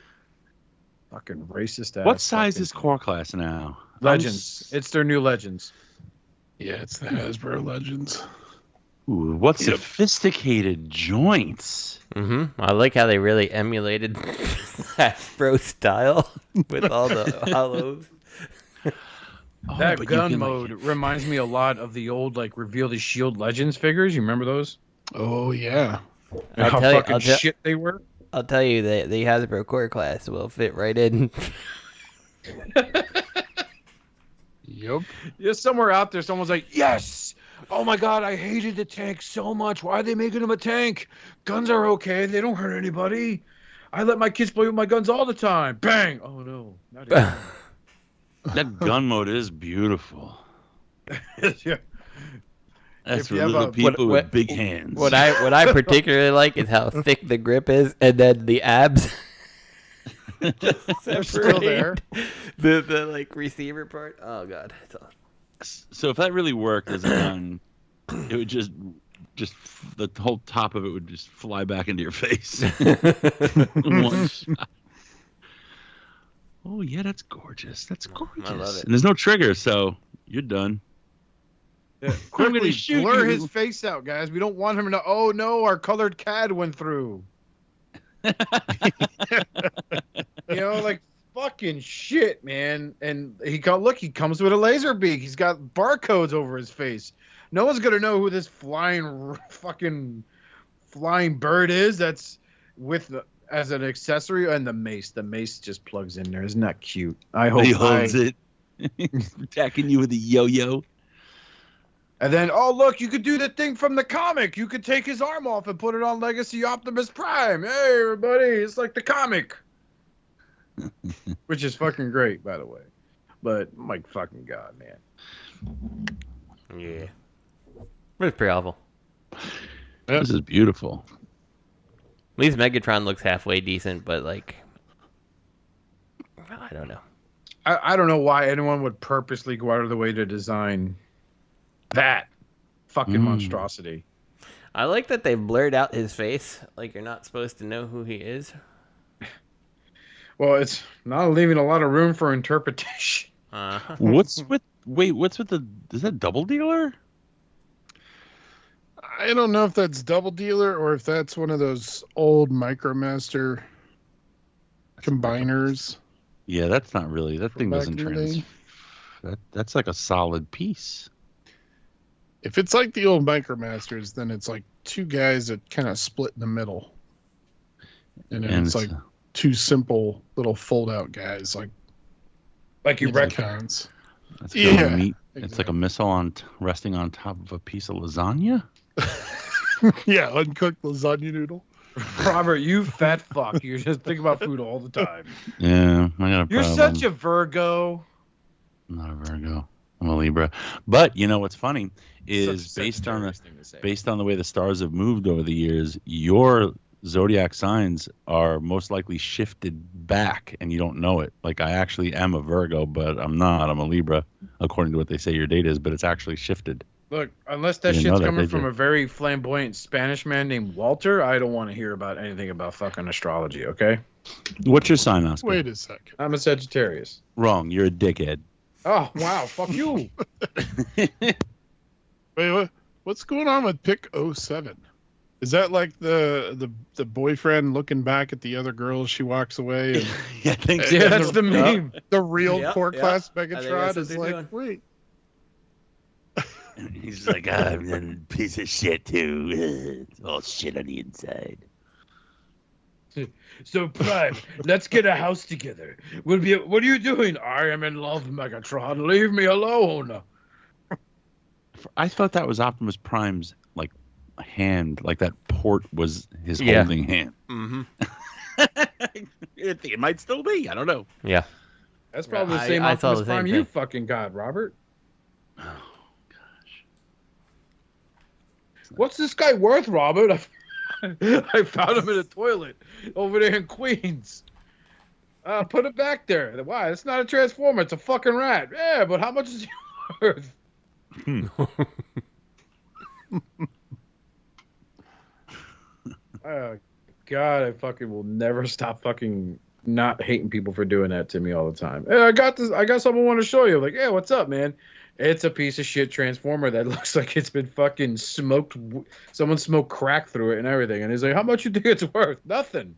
Fucking racist ass. What size is Core Class now? Legends? It's their new Legends. Yeah, it's the Hasbro Legends. Ooh, what sophisticated joints. Mm-hmm. I like how they really emulated Hasbro style with all the hollows. That but gun you can, mode reminds me a lot of the old like Reveal the Shield Legends figures. You remember those? Oh yeah. And how fucking shit they were. I'll tell you that the Hasbro Core Class will fit right in. Yep. Yeah, somewhere out there, someone's like, yes! Oh my god, I hated the tank so much. Why are they making him a tank? Guns are okay. They don't hurt anybody. I let my kids play with my guns all the time. Bang! Oh no. Not even. That gun mode is beautiful. Yeah. That's If for you have little a- people what- with big hands. What I particularly like is how thick the grip is, and then the abs. They're still there. The like receiver part. Oh god. So if that really worked as a gun, it would just the whole top of it would just fly back into your face. One shot. Oh yeah, that's gorgeous. That's gorgeous. I love it. And there's no trigger, so you're done. Yeah. I'm Quickly gonna shoot blur you. his face out, guys. We don't want him to. Oh no, our colored CAD went through. You know, like fucking shit, man. And he comes with a laser beak. He's got barcodes over his face. No one's gonna know who this fucking flying bird is. That's with as an accessory, and the mace. The mace just plugs in there. Isn't that cute? I hope He holds it, attacking you with a yo-yo. And then, oh look, you could do the thing from the comic. You could take his arm off and put it on Legacy Optimus Prime. Hey, everybody, it's like the comic. Which is fucking great, by the way. But, my fucking God, man. Yeah. It's pretty awful. This is beautiful. At least Megatron looks halfway decent, but like, I don't know. I don't know why anyone would purposely go out of the way to design that fucking monstrosity. I like that they blurred out his face. Like you're not supposed to know who he is. Well, it's not leaving a lot of room for interpretation. What's with the is that Double Dealer? I don't know if that's Double Dealer or if that's one of those old MicroMaster combiners. Yeah, that's not really. That thing back doesn't in the day. That's like a solid piece. If it's like the old MicroMasters, then it's like two guys that kind of split in the middle. And then it's like two simple little fold-out guys, like You retcons. That's Yeah, meat. It's like a missile resting on top of a piece of lasagna. Yeah, uncooked lasagna noodle. Robert, you fat fuck. You just think about food all the time. Yeah, I got a You're problem. such a Virgo. I'm not a Virgo. I'm a Libra. But you know what's funny is Such a based on Sagittarius thing to say. based on the way the stars have moved over the years, your zodiac signs are most likely shifted back, and you don't know it. Like I actually am a Virgo, but I'm not. I'm a Libra, according to what they say your date is. But it's actually shifted. Look, unless that You know shit's that, coming did from you? a very flamboyant Spanish man named Walter, I don't want to hear about anything about fucking astrology, okay? What's your sign, Oscar? Wait a second. I'm a Sagittarius. Wrong. You're a dickhead. Oh, wow, fuck you. Wait, what's going on with Pick 07? Is that like the boyfriend looking back at the other girl as she walks away? And Yeah, I think so. Yeah, that's the meme. the real Yep, Core yep. Class I think Megatron that's what is they're like, doing. wait. He's like, I'm a piece of shit too. It's all shit on the inside. So, Prime, let's get a house together. What are you doing? I am in love, Megatron. Leave me alone. I thought that was Optimus Prime's like hand, like that port was his holding hand. Mm-hmm. It might still be. I don't know. Yeah. That's probably the I same saw Optimus the same Prime you thing. fucking got, Robert. Oh gosh. What's this guy worth, Robert? I found him in a toilet over there in Queens. Put it back there. Why? It's not a Transformer. It's a fucking rat. Yeah, but how much is he worth? Oh, God, I fucking will never stop fucking not hating people for doing that to me all the time. Hey, I got this. I got something I want to show you. Like, hey, what's up, man? It's a piece of shit Transformer that looks like it's been fucking smoked. Someone smoked crack through it and everything. And he's like, how much you think it's worth? Nothing.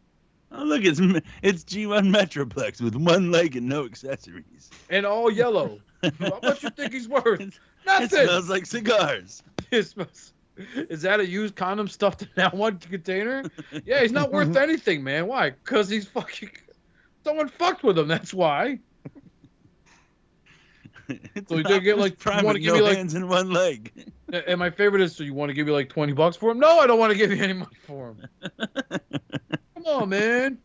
Oh, look, it's G1 Metroplex with one leg and no accessories. And all yellow. How much you think he's worth? Nothing. It smells like cigars. Is that a used condom stuffed in that one container? Yeah, he's not worth anything, man. Why? Because he's fucking... Someone fucked with him, that's why. So you gonna get like Prime you want to with give no me like, hands and one leg. and my favorite is, so you want to give me like $20 for him? No, I don't want to give you any money for him. Come on, man.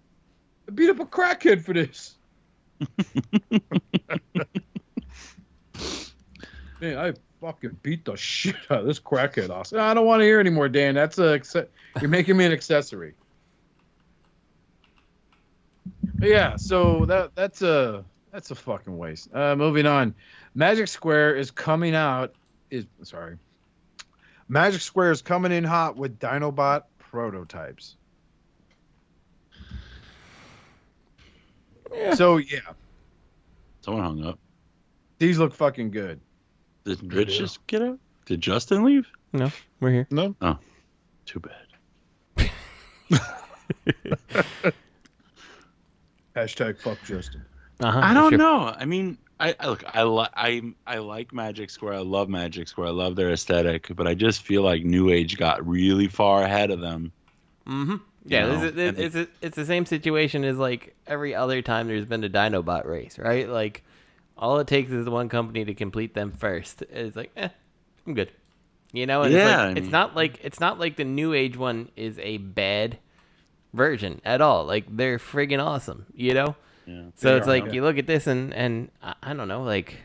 I beat up a crackhead for this. Man, I fucking beat the shit out of this crackhead, Austin. I don't want to hear anymore, Dan. That's you're making me an accessory. But yeah, so that's a fucking waste. Moving on. Magic Square is coming in hot with Dinobot prototypes. Yeah. So yeah, Someone hung up. these look fucking good. Did Rich just get up? Did Justin leave? No, we're here. No. Oh, too bad. Hashtag fuck Justin. I don't know. I mean, I like Magic Square. I love Magic Square. I love their aesthetic, but I just feel like New Age got really far ahead of them. Mm-hmm. Yeah, You know, it's the same situation as like every other time there's been a Dinobot race, right? Like all it takes is one company to complete them first. It's like, I'm good. You know, and Yeah, it's not like the New Age one is a bad version at all. Like they're friggin' awesome, you know? Yeah. So it's like you look at this and I don't know, like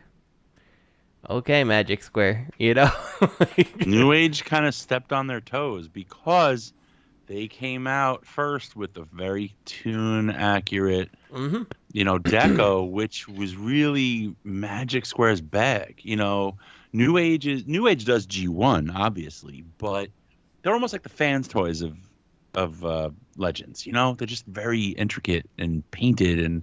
okay, Magic Square, you know? New Age kind of stepped on their toes because they came out first with a very tune accurate, deco, which was really Magic Square's bag. You know, New Age does G1 obviously, but they're almost like the fans' toys of Legends. You know, they're just very intricate and painted and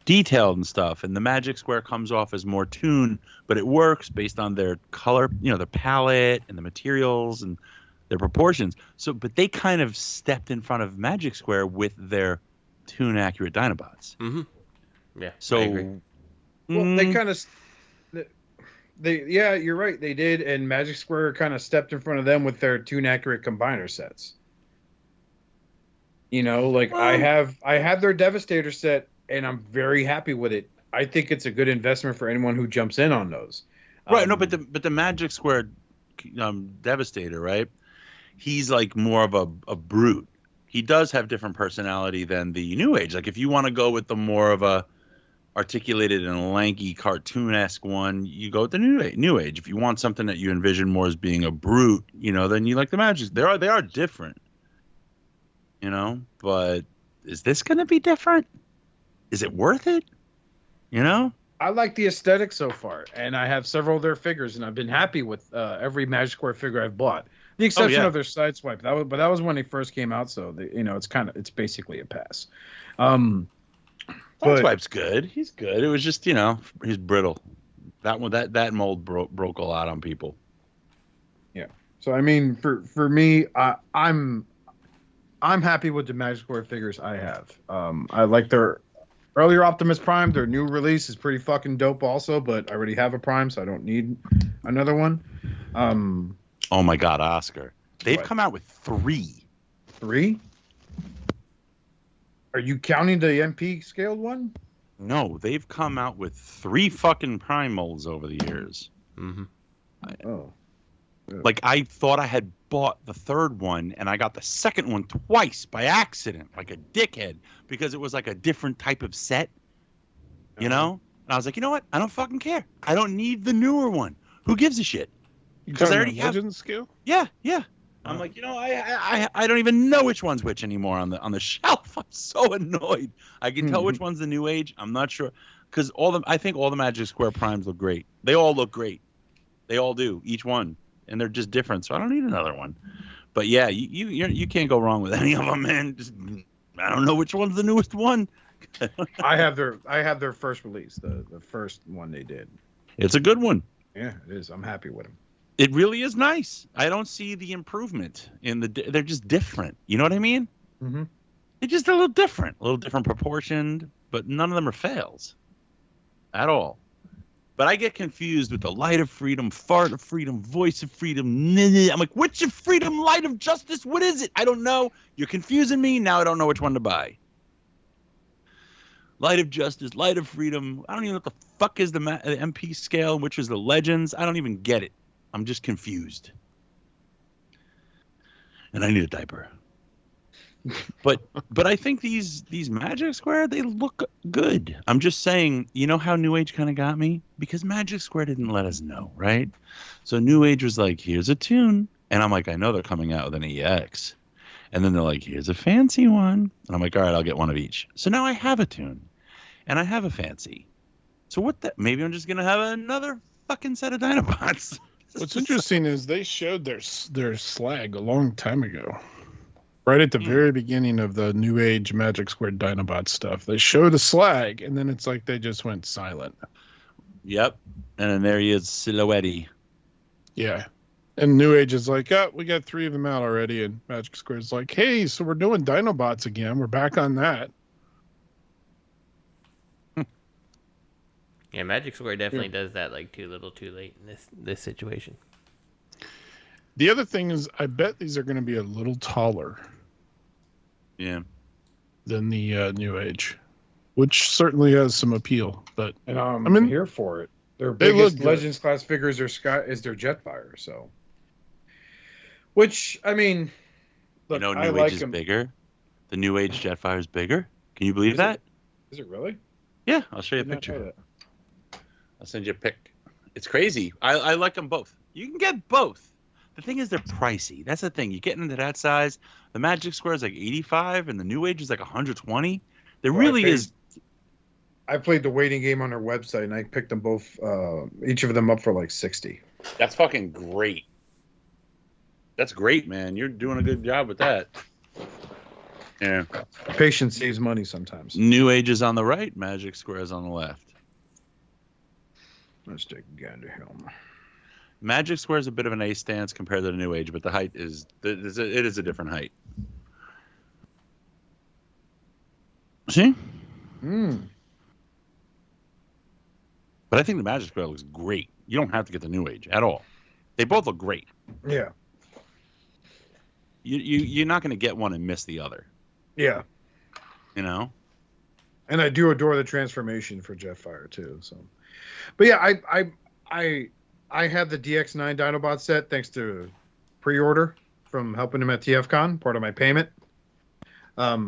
detailed and stuff. And the Magic Square comes off as more tune, but it works based on their color, their palette and the materials and their proportions. So, but they kind of stepped in front of Magic Square with their tune accurate Dinobots. Mm-hmm. Yeah. So, I agree. Well, they kind of, you're right. They did, and Magic Square kind of stepped in front of them with their tune accurate combiner sets. You know, like I have their Devastator set, and I'm very happy with it. I think it's a good investment for anyone who jumps in on those. right? No, but the Magic Square Devastator, right? He's like more of a brute. He does have different personality than the New Age. Like if you want to go with the more of a articulated and lanky cartoon-esque one, you go with the New Age. If you want something that you envision more as being a brute, then you like the Magic. They are different. But is this going to be different? Is it worth it? I like the aesthetic so far, and I have several of their figures, and I've been happy with every Magic Square figure I've bought. The exception of their Sideswipe. That was when they first came out, so it's basically a pass. Sideswipe's good. He's good. It was just he's brittle. That mold broke a lot on people. Yeah. So I mean, for me, I'm happy with the Magic Square figures I have. I like their earlier Optimus Prime. Their new release is pretty fucking dope also, but I already have a Prime, so I don't need another one. Oh my God, Oscar. They've come out with 3. 3? Are you counting the MP scaled one? No, they've come out with 3 fucking Prime molds over the years. Mm-hmm. Oh. Like, I thought I had bought the third one, and I got the second one twice by accident, like a dickhead, because it was like a different type of set, you know? And I was like, you know what? I don't fucking care. I don't need the newer one. Who gives a shit? Because I already have Legends scale. Yeah. I'm like, you know, I don't even know which one's which anymore on the shelf. I'm so annoyed. I can tell which one's the new age. I'm not sure, because I think all the Magic Square Primes look great. They all look great. They all do, each one. And they're just different, so I don't need another one. But yeah, you can't go wrong with any of them, man. Just, I don't know which one's the newest one. I have their first release, the first one they did. It's a good one. Yeah, it is. I'm happy with them. It really is nice. I don't see the improvement in they're just different. You know what I mean? Mm-hmm. They're just a little different proportioned, but none of them are fails at all. But I get confused with the light of freedom, fart of freedom, voice of freedom. I'm like, which of freedom, light of justice? What is it? I don't know. You're confusing me. Now I don't know which one to buy. Light of justice, light of freedom. I don't even know what the fuck is the MP scale, which is the Legends. I don't even get it. I'm just confused. And I need a diaper. But I think these Magic Square, they look good. I'm just saying, you know how New Age kind of got me? Because Magic Square didn't let us know, right? So New Age was like, here's a tune. And I'm like, I know they're coming out with an EX. And then they're like, here's a fancy one. And I'm like, all right, I'll get one of each. So now I have a tune. And I have a fancy. So maybe I'm just going to have another fucking set of Dinobots. What's interesting is they showed their slag a long time ago. Right at the very beginning of the New Age Magic Square Dinobot stuff. They showed a slag, and then it's like they just went silent. Yep. And then there he is, silhouette. Yeah. And New Age is like, oh, we got 3 of them out already. And Magic Square is like, hey, so we're doing Dinobots again. We're back on that. Yeah, Magic Square definitely does that like too little too late in this situation. The other thing is, I bet these are going to be a little taller. Yeah. Than the New Age, which certainly has some appeal. But and I'm here for it. Their biggest Legends class figures is their Jetfire. So, which I mean, look, New Age is bigger. The New Age Jetfire is bigger. Can you believe that? Is it really? Yeah, I'll show you a picture. I'll send you a pic. It's crazy. I like them both. You can get both. The thing is, they're pricey. That's the thing. You get into that size. The Magic Square is like 85, and the New Age is like 120. There really is. I played the waiting game on their website, and I picked them both, each of them up for like 60. That's fucking great. That's great, man. You're doing a good job with that. Yeah. Patience saves money sometimes. New Age is on the right. Magic Square is on the left. Let's take a gander here. Magic Square is a bit of an A stance compared to the New Age, but the height is it is a different height. See? But I think the Magic Square looks great. You don't have to get the New Age at all. They both look great. Yeah. You're not going to get one and miss the other. Yeah. You know? And I do adore the transformation for Jetfire too. So, but yeah, I had the DX9 Dinobot set thanks to pre-order from helping him at TFCon, part of my payment. That's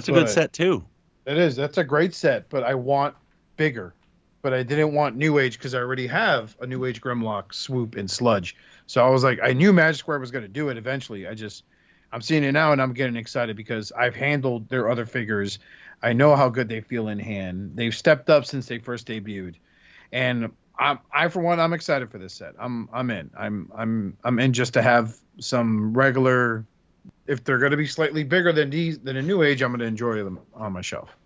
a good set too. It is. That's a great set, but I want bigger. But I didn't want New Age because I already have a New Age Grimlock, Swoop, and Sludge. So I was like, I knew Magic Square was going to do it eventually. I'm seeing it now, and I'm getting excited because I've handled their other figures. I know how good they feel in hand. They've stepped up since they first debuted, and I for one, I'm excited for this set. I'm in. I'm in just to have some regular. If they're going to be slightly bigger than a New Age, I'm going to enjoy them on my shelf.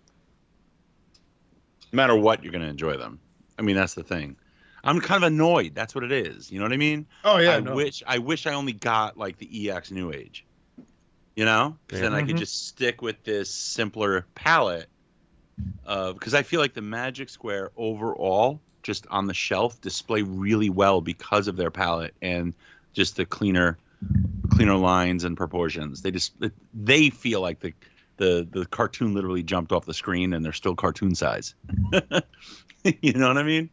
No matter what, you're going to enjoy them. I mean, that's the thing. I'm kind of annoyed. That's what it is. You know what I mean? Oh yeah. I wish I only got like the EX New Age. You know, because then I could just stick with this simpler palette. Because I feel like the Magic Square overall, just on the shelf, display really well because of their palette and just the cleaner lines and proportions. They feel like the cartoon literally jumped off the screen and they're still cartoon size. You know what I mean?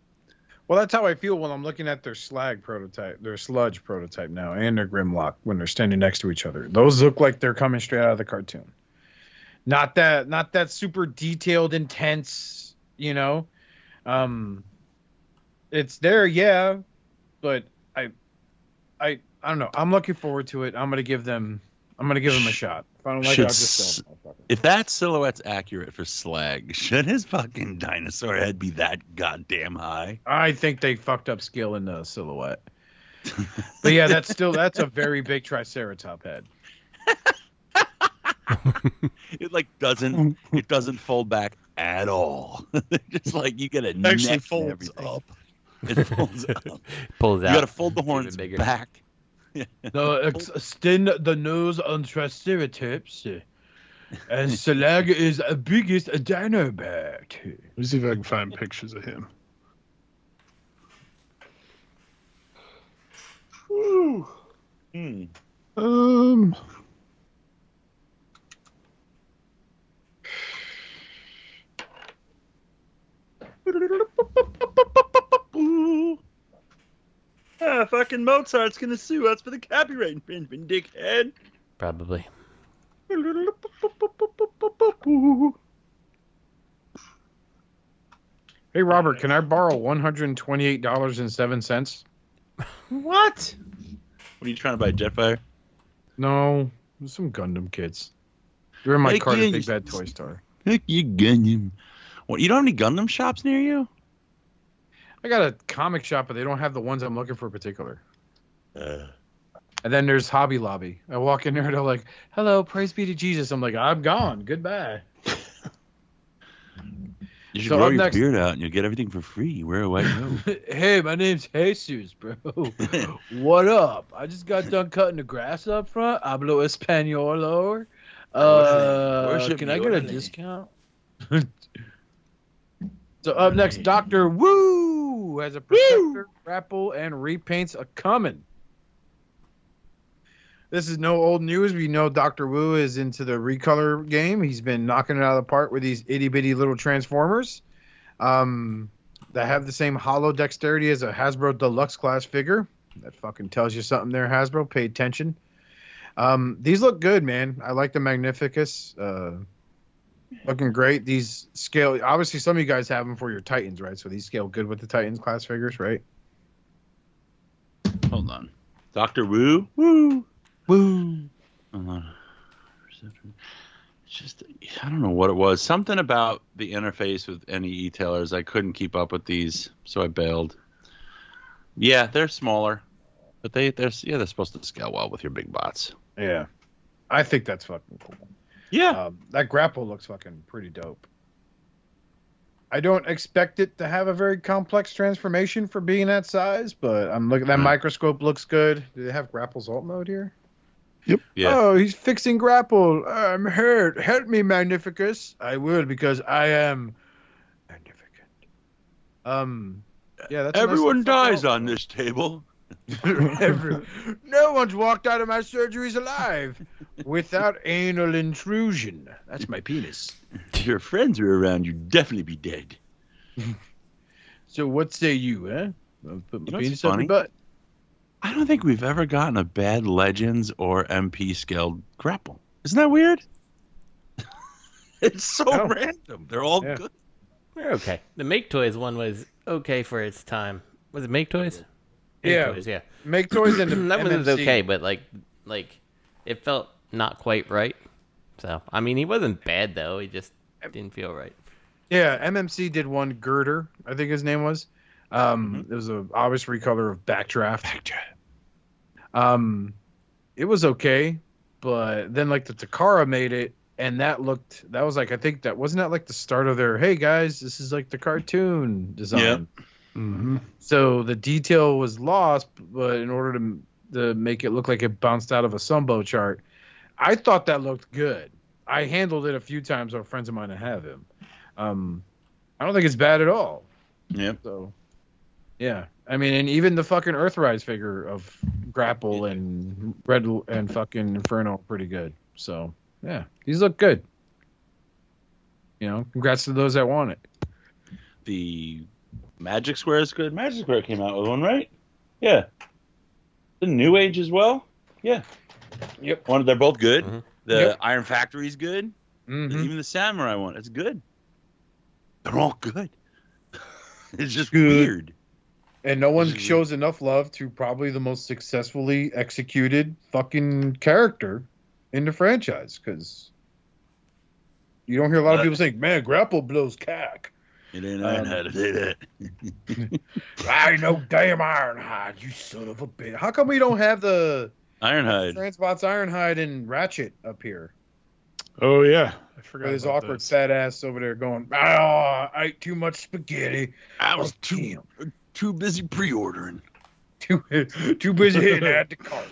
Well, that's how I feel when I'm looking at their slag prototype, their sludge prototype now, and their Grimlock when they're standing next to each other. Those look like they're coming straight out of the cartoon. Not that super detailed, intense, you know. It's there, yeah, but I don't know. I'm looking forward to it. I'm gonna give them a shot. If I don't like it, I'll just sell them. If that silhouette's accurate for Slag, should his fucking dinosaur head be that goddamn high? I think they fucked up scale in the silhouette. But yeah, that's a very big Triceratop head. It doesn't fold back at all. Just like you get a neck Actually and folds everything. up. It folds up. Pulls out. You got to fold the horns back. Extend the nose on Triceratops, and Slag is the biggest Dinobot. Let me see if I can find pictures of him. Woo. Fucking Mozart's gonna sue us for the copyright infringement, dickhead. Probably. Hey Robert, can I borrow $128.07? What? What are you trying to buy, Jetfire? No, some Gundam kits. They're in my Heck cart yeah, at Big Bad Toy Store. Heck, you Gundam. What? You don't have any Gundam shops near you? I got a comic shop, but they don't have the ones I'm looking for in particular. And then there's Hobby Lobby. I walk in there, they're like, "Hello, praise be to Jesus." I'm like, "I'm gone. Goodbye." You should So grow up your next- beard out and you'll get everything for free. Wear a white robe. Hey, my name's Jesus, bro. What up? I just got done cutting the grass up front. Hablo español. Worship Can I get a Yorle. discount? So up next, Dr. Woo has a Perceptor, Grapple, and repaints a coming. This is no old news. We know Dr. Wu is into the recolor game. He's been knocking it out of the park with these itty-bitty little Transformers that have the same hollow dexterity as a Hasbro Deluxe class figure. That fucking tells you something there, Hasbro. Pay attention. These look good, man. I like the Magnificus. Looking great. These scale... Obviously, some of you guys have them for your Titans, right? So these scale good with the Titans class figures, right? Hold on. Dr. Wu? Woo! Woo! It's just, I don't know what it was. Something about the interface with any e-tailers. I couldn't keep up with these, so I bailed. Yeah, they're smaller, but they're supposed to scale well with your big bots. Yeah. I think that's fucking cool. Yeah. That grapple looks fucking pretty dope. I don't expect it to have a very complex transformation for being that size, but I'm looking. That microscope looks good. Do they have Grapple's alt mode here? Yep. Yeah. Oh, he's fixing Grapple. I'm hurt. Help me, Magnificus. I will, because I am magnificent. Yeah, that's Everyone dies on this table. No one's walked out of my surgeries alive without anal intrusion. That's my penis. If your friends were around, you'd definitely be dead. So what say you, huh? I'll put my You know what's penis up funny? your butt. I don't think we've ever gotten a bad Legends or MP scaled grapple. Isn't that weird? It's so No. random. They're all Yeah. good. We're okay. The Make Toys one was okay for its time. Was it Make Toys? Make Yeah. Toys, yeah. Make Toys and That one was MMC. okay, but like it felt not quite right. So I mean, he wasn't bad though. He just didn't feel right. Yeah, MMC did one. Girder, I think his name was. It was a obvious recolor of Backdraft. It was okay, but then like the Takara made it, and that was like, I think that wasn't that like the start of their, hey guys, this is like the cartoon design. Yep. Mm-hmm. So the detail was lost, but in order to make it look like it bounced out of a Sunbow chart, I thought that looked good. I handled it a few times with friends of mine that have him. I don't think it's bad at all. Yep. So, yeah. I mean, and even the fucking Earthrise figure of Grapple and Red and fucking Inferno are pretty good. So, yeah. These look good. You know, congrats to those that want it. The Magic Square is good. Magic Square came out with one, right? Yeah. The New Age as well? Yeah. Yep. They're both good. Mhm. The Iron Factory is good. Mm-hmm. Even the Samurai one, it's good. They're all good. It's just Good. weird. And no one shows enough love to probably the most successfully executed fucking character in the franchise, because you don't hear a lot of people saying, "Man, Grapple blows cack." It ain't Ironhide to say that. I know, damn Ironhide, you son of a bitch. How come we don't have the Ironhide. TransBot's Ironhide and Ratchet up here? Oh yeah, I forgot. With his about awkward those. fat ass over there going, "Oh, I ate too much spaghetti. I was Damn. too busy pre-ordering. Too busy hitting add to cart."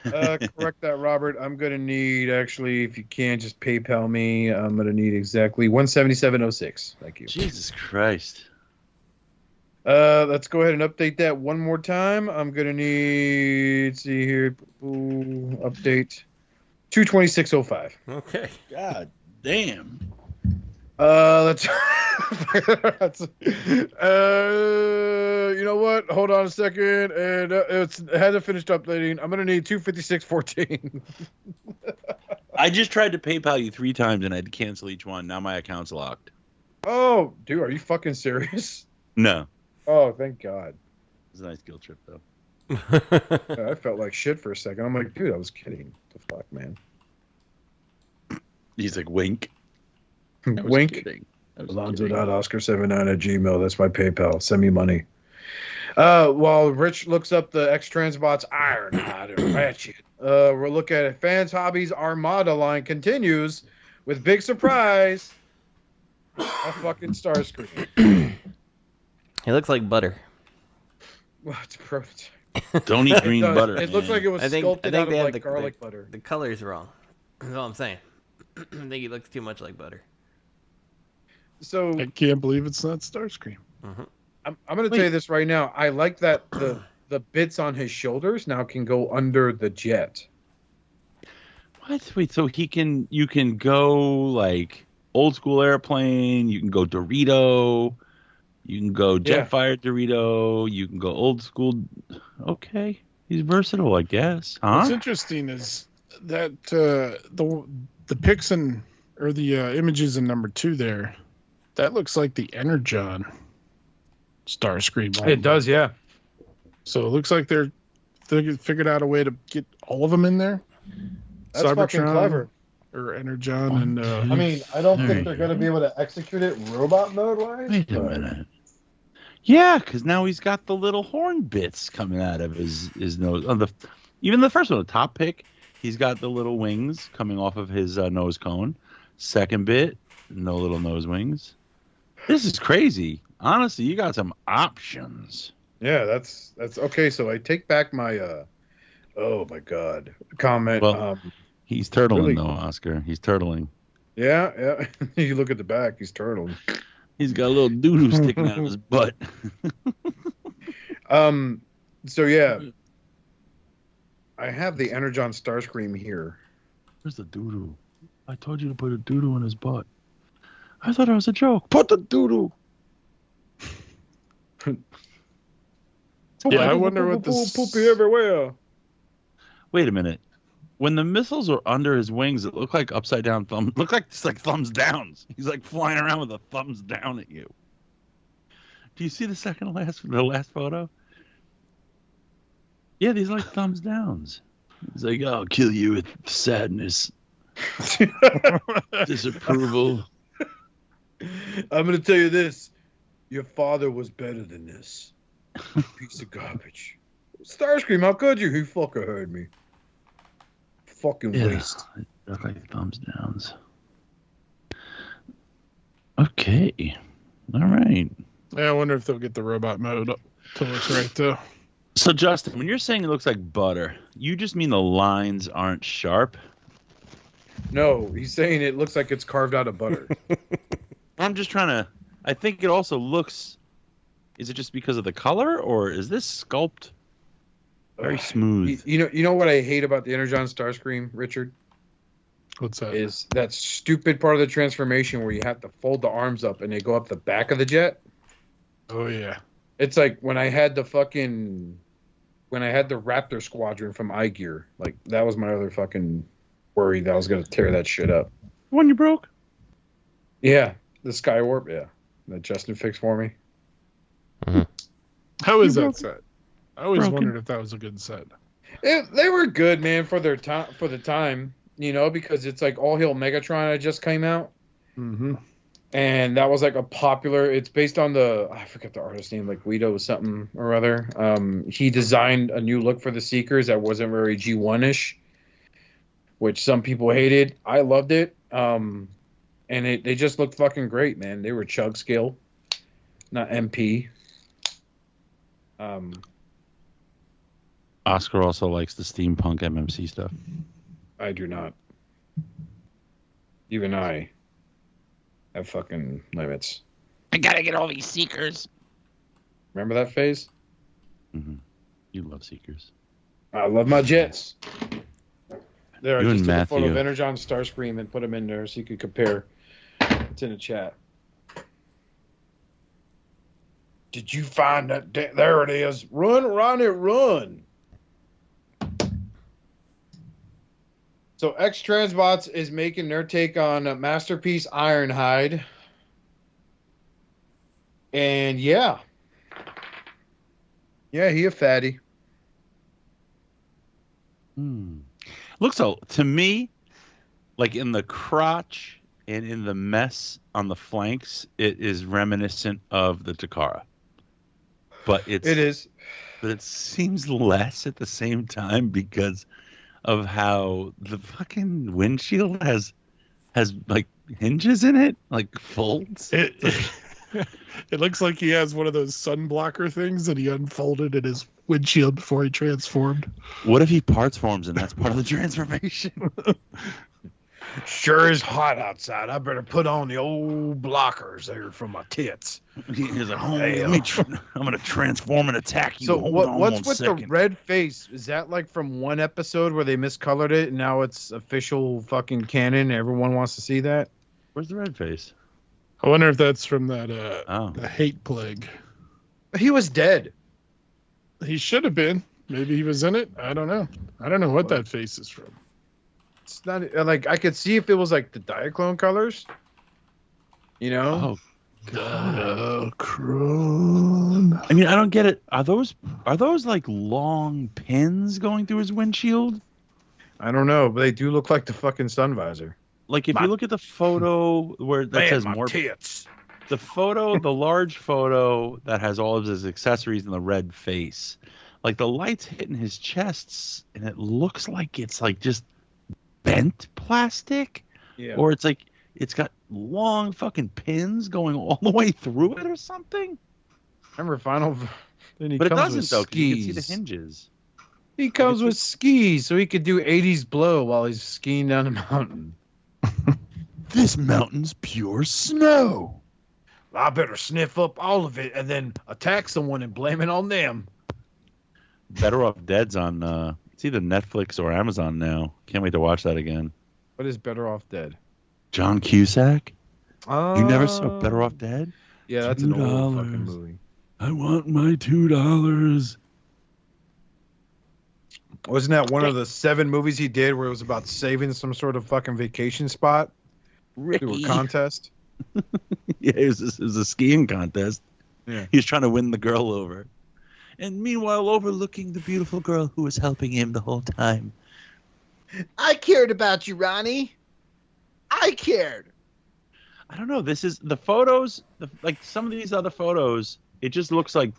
Correct that, Robert. I'm gonna need, actually, if you can, just PayPal me. I'm gonna need exactly 177.06. Thank you. Jesus Christ. Let's go ahead and update that one more time. I'm gonna need, let's see here, update 226.05. Okay. God damn. Let's. You know what? Hold on a second, and it hasn't finished updating. I'm gonna need 256.14. I just tried to PayPal you 3 times and I had to cancel each one. Now my account's locked. Oh, dude, are you fucking serious? No. Oh, thank God. It was a nice guilt trip, though. I felt like shit for a second. I'm like, dude, I was kidding. The fuck, man. He's like, wink. I was Wink. kidding. I was Alonzo kidding. Alonzo.oscar79@gmail. That's my PayPal. Send me money. While Rich looks up the X-Transbots Ironhide and Ratchet, we're looking at Fans Hobbies Armada line continues with big surprise. A fucking Starscream. He looks like butter. What? Prototype. Don't eat green does. butter. It looks like it was I think sculpted out they of have like garlic butter. The color's wrong. That's all I'm saying. I think he looks too much like butter. So I can't believe it's not Starscream. I'm going to tell you this right now. I like that the bits on his shoulders now can go under the jet. What? Wait, so you can go like old school airplane, you can go Dorito, you can go Jetfire Dorito, you can go old school. Okay. He's versatile, I guess. What's Huh? interesting is that the pics and or the images in number 2 there, that looks like the Energon Starscream. It does, yeah. So it looks like they figured out a way to get all of them in there. That's fucking clever. Or Energon and I mean, I don't think they're going to be able to execute it robot mode wise. Wait a minute. Yeah, because now he's got the little horn bits coming out of his nose. Even the first one, the top pick, he's got the little wings coming off of his nose cone. Second bit, no little nose wings. This is crazy. Honestly, you got some options. Yeah, that's okay. So I take back my oh my God comment. Well, he's turtling really? though, Oscar. He's turtling. Yeah. You look at the back, he's turtling. He's got a little doo-doo sticking out of his butt. So yeah, I have the Energon Starscream here. Where's the doo-doo? I told you to put a doo-doo in his butt. I thought it was a joke. Put the doo-doo. Yeah, I wonder what this. Poopy everywhere. Wait a minute. When the missiles were under his wings, it looked like upside down thumbs. Looked like it's like thumbs downs. He's like flying around with a thumbs down at you. Do you see the last photo? Yeah, these are like thumbs downs. He's like, I'll kill you with sadness, disapproval. I'm gonna tell you this: your father was better than this. Piece of garbage. Starscream, how could you? He fucking heard me. Fucking waste. Look like thumbs downs. Okay. All right. Yeah, I wonder if they'll get the robot mode up to look right though. So Justin, when you're saying it looks like butter, you just mean the lines aren't sharp? No, he's saying it looks like it's carved out of butter. I'm just trying to. I think it also looks. Is it just because of the color, or is this sculpt very smooth? You know what I hate about the Energon Starscream, Richard? What's that? is that stupid part of the transformation where you have to fold the arms up and they go up the back of the jet. Oh yeah. It's like when I had the Raptor Squadron from iGear. Like that was my other fucking worry that I was gonna tear that shit up. The one you broke? Yeah, the Skywarp. Yeah, that Justin fixed for me. How is that set? I always wondered if that was a good set. They were good, man, for their time. For the time, you know, because it's like All Hail Megatron had just came out. Mm-hmm. And that was like a popular. It's based on I forget the artist name, like Guido something or other. He designed a new look for the Seekers that wasn't very G1-ish, which some people hated. I loved it. And they just looked fucking great, man. They were chug scale, not MP. Oscar also likes the steampunk MMC stuff. I do not. Even I have fucking limits. I gotta get all these Seekers. Remember that phase? Mm-hmm. You love Seekers. I love my jets. There, I You just and took a photo of Matthew. Energon Starscream and put them in there so you could compare. It's in the chat. Did you find that? There it is. Run, Ronnie, run. So X Transbots is making their take on Masterpiece Ironhide. And yeah. Yeah, he a fatty. Looks to me like in the crotch and in the mess on the flanks, it is reminiscent of the Takara. But it is. But it seems less at the same time because of how the fucking windshield has like hinges in it, like folds. It looks like he has one of those sun blocker things that he unfolded in his windshield before he transformed. What if he parts forms and that's part of the transformation? Sure is hot outside. I better put on the old blockers there for my tits. He's like, I'm going to transform and attack you. So Hold what's on with second. the red face? Is that like from one episode where they miscolored it and now it's official fucking canon? Everyone wants to see that? Where's the red face? I wonder if that's from that the hate plague. He was dead. He should have been. Maybe he was in it. I don't know. I don't know what that face is from. It's not like I could see if it was like the Diaclone colors. You know? Oh god. Diaclone. I mean, I don't get it. Are those like long pins going through his windshield? I don't know, but they do look like the fucking sun visor. Like if you look at the photo where that says more tits. The photo, the large photo that has all of his accessories and the red face, like the light's hitting his chests and it looks like it's like just bent plastic, or it's like it's got long fucking pins going all the way through it or something. Remember Final? Then But it comes doesn't with though, 'cause you can see the skis. hinges. He comes with skis, so he could do 80s blow while he's skiing down the mountain. This mountain's pure snow. I better sniff up all of it and then attack someone and blame it on them. Better Off Dead's on it's either Netflix or Amazon now. Can't wait to watch that again. What is Better Off Dead? John Cusack? Oh, You never saw Better Off Dead? Yeah, that's an old fucking $2. movie. I want my $2. Wasn't that one of the 7 movies he did where it was about saving some sort of fucking vacation spot through a contest? Yeah, it was a skiing contest. Yeah. He was trying to win the girl over. And meanwhile, overlooking the beautiful girl who was helping him the whole time. I cared about you, Ronnie. I cared. I don't know. This is the photos, like some of these other photos, it just looks like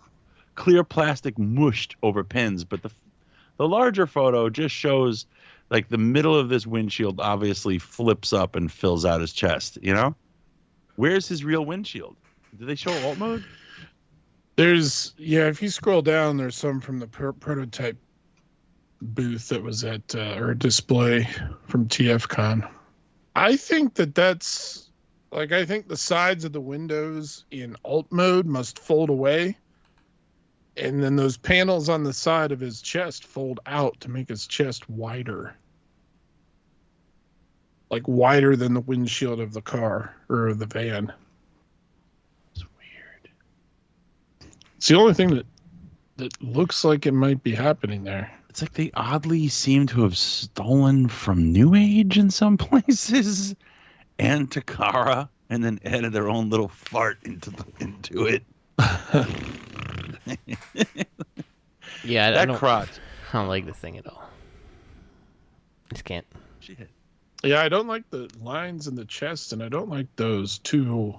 clear plastic mushed over pins. But the larger photo just shows like the middle of this windshield obviously flips up and fills out his chest, you know? Where's his real windshield? Did they show alt mode? If you scroll down, there's some from the prototype booth that was at or display from TFCon. I think that's like, I think the sides of the windows in alt mode must fold away. And then those panels on the side of his chest fold out to make his chest wider. like wider than the windshield of the car or the van. It's weird. It's the only thing that looks like it might be happening there. It's like they oddly seem to have stolen from New Age in some places and Takara, and then added their own little fart into it. Yeah, I That don't, crotch. I don't like this thing at all. Just can't. Shit. Yeah, I don't like the lines in the chest, and I don't like those two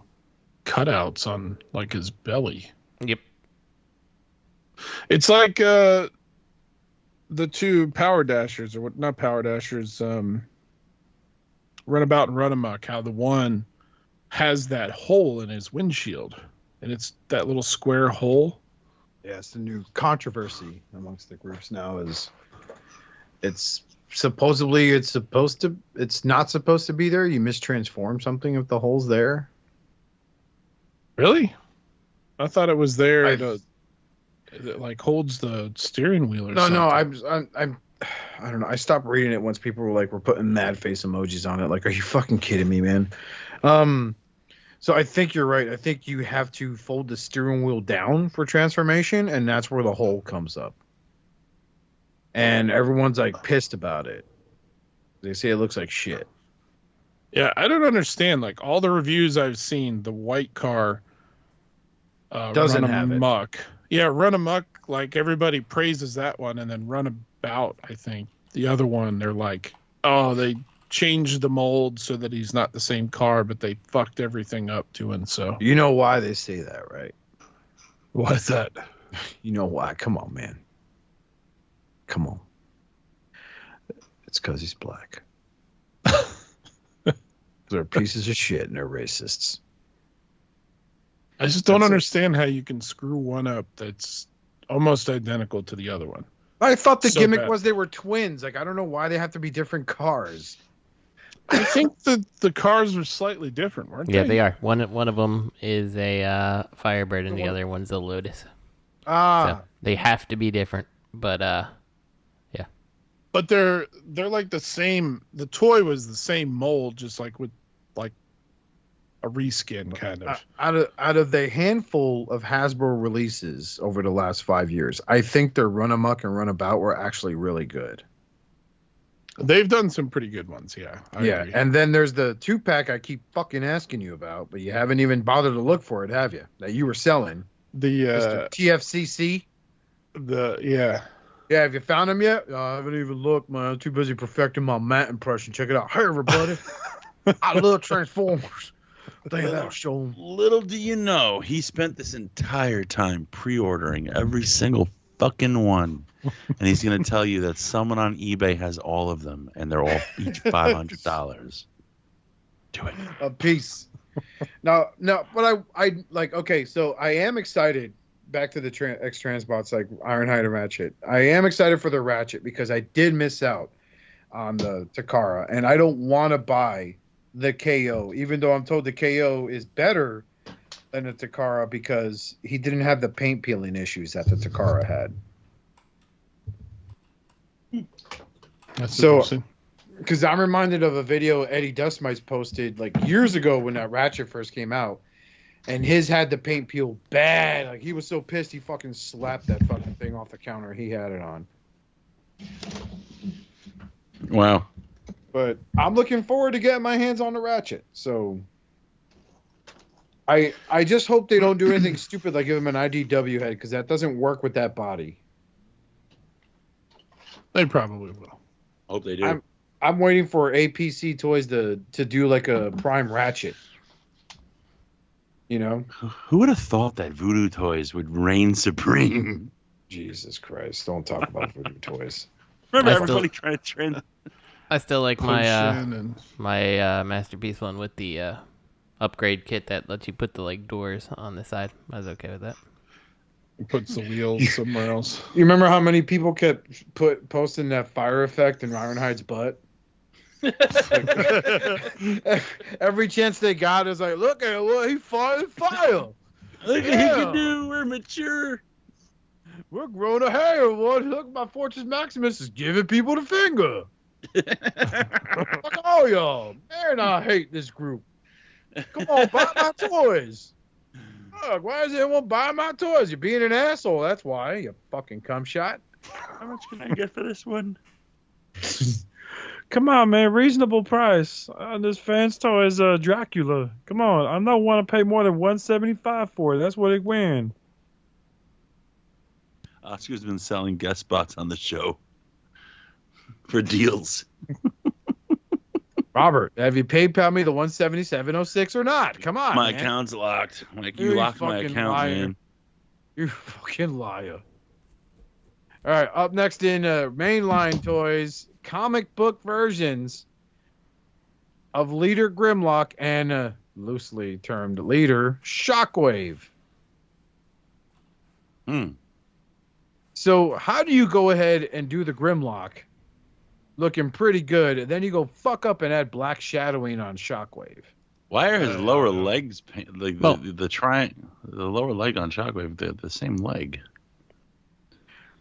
cutouts on like his belly. Yep. It's like the two Power Dashers, or what? Not Power Dashers. Runabout and Runamuck. How the one has that hole in his windshield, and it's that little square hole. Yeah, it's the new controversy amongst the groups now. Is it's not supposed to be there. You mistransform something if the hole's there. Really? I thought it was there. It like holds the steering wheel or something. No, I'm I don't know. I stopped reading it once people were putting mad face emojis on it. Like, are you fucking kidding me, man? So I think you're right. I think you have to fold the steering wheel down for transformation, and that's where the hole comes up. And everyone's like pissed about it. They say it looks like shit. Yeah, I don't understand. Like all the reviews I've seen, the white car Doesn't have it. Runamuck. Yeah, Runamuck. Like everybody praises that one, and then Runabout. I think the other one, they're like, oh, they changed the mold so that he's not the same car, but they fucked everything up doing so. You know why they say that, right? What's that? You know why? Come on, man. Come on. It's because he's black. They're pieces of shit and they're racists. I just don't understand how you can screw one up that's almost identical to the other one. I thought the So gimmick bad. was they were twins. Like, I don't know why they have to be different cars. I think the cars were slightly different, weren't they? Yeah, they are. One of them is a Firebird, and the other one's a Lotus. So they have to be different. But yeah. But they're like the same. The toy was the same mold, just like with like a reskin kind of. Out of the handful of Hasbro releases over the last 5 years, I think their Runamuck and Runabout were actually really good. They've done some pretty good ones, yeah. I agree. And then there's the 2-pack I keep fucking asking you about, but you haven't even bothered to look for it, have you? That you were selling. The Mr. TFCC. Yeah. Yeah, have you found him yet? I haven't even looked, man. I'm too busy perfecting my Matt impression. Check it out. Hey, everybody. I love Transformers. Think that'll show 'em. Little do you know, he spent this entire time pre-ordering every single fucking one. And he's going to tell you that someone on eBay has all of them, and they're all each $500. Do it. A piece. No, but I like, okay, so I am excited. Back to the X-Transbots like Ironhide and Ratchet. I am excited for the Ratchet because I did miss out on the Takara, and I don't want to buy the KO, even though I'm told the KO is better than the Takara because he didn't have the paint peeling issues that the Takara had. That's So, interesting. because I'm reminded of a video Eddie Dustmightz posted like years ago when that Ratchet first came out, and his had the paint peel bad. Like he was so pissed he fucking slapped that fucking thing off the counter he had it on. Wow. But I'm looking forward to getting my hands on the Ratchet. So I just hope they don't do anything stupid like give him an IDW head because that doesn't work with that body. They probably will. Hope they do. I'm waiting for APC Toys to do like a Prime Ratchet. You know? Who would have thought that Voodoo Toys would reign supreme? Jesus Christ. Don't talk about Voodoo Toys. Remember I everybody trying to trend. I still like my Potion and my Masterpiece one with the upgrade kit that lets you put the like doors on the side. I was okay with that. puts the wheels somewhere else. You remember how many people kept posting that fire effect in Ironhide's butt? Every chance they got is like, look at what he fire. Look what he can do. We're mature. We're growing a hair. What? Look, my Fortress Maximus is giving people the finger. Fuck all y'all. Man, I hate this group. Come on, buy my toys. Look, why is anyone buying my toys? You're being an asshole. That's why, you fucking cum shot. How much can I get for this one? Come on, man. Reasonable price. This Fans Toys Dracula. Come on. I don't want to pay more than $175 for it. That's what it win. Oscar's been selling guest spots on the show for deals. Robert, have you PayPal me the $177.06 or not? Come on, My man. account's locked. Like, You you locked my fucking account, liar. man. You fucking liar. All right, up next in mainline toys, comic book versions of Leader Grimlock and loosely termed Leader Shockwave. So how do you go ahead and do the Grimlock looking pretty good, and then you go fuck up and add black shadowing on Shockwave? Why are his lower legs like Well- the lower leg on Shockwave the same leg?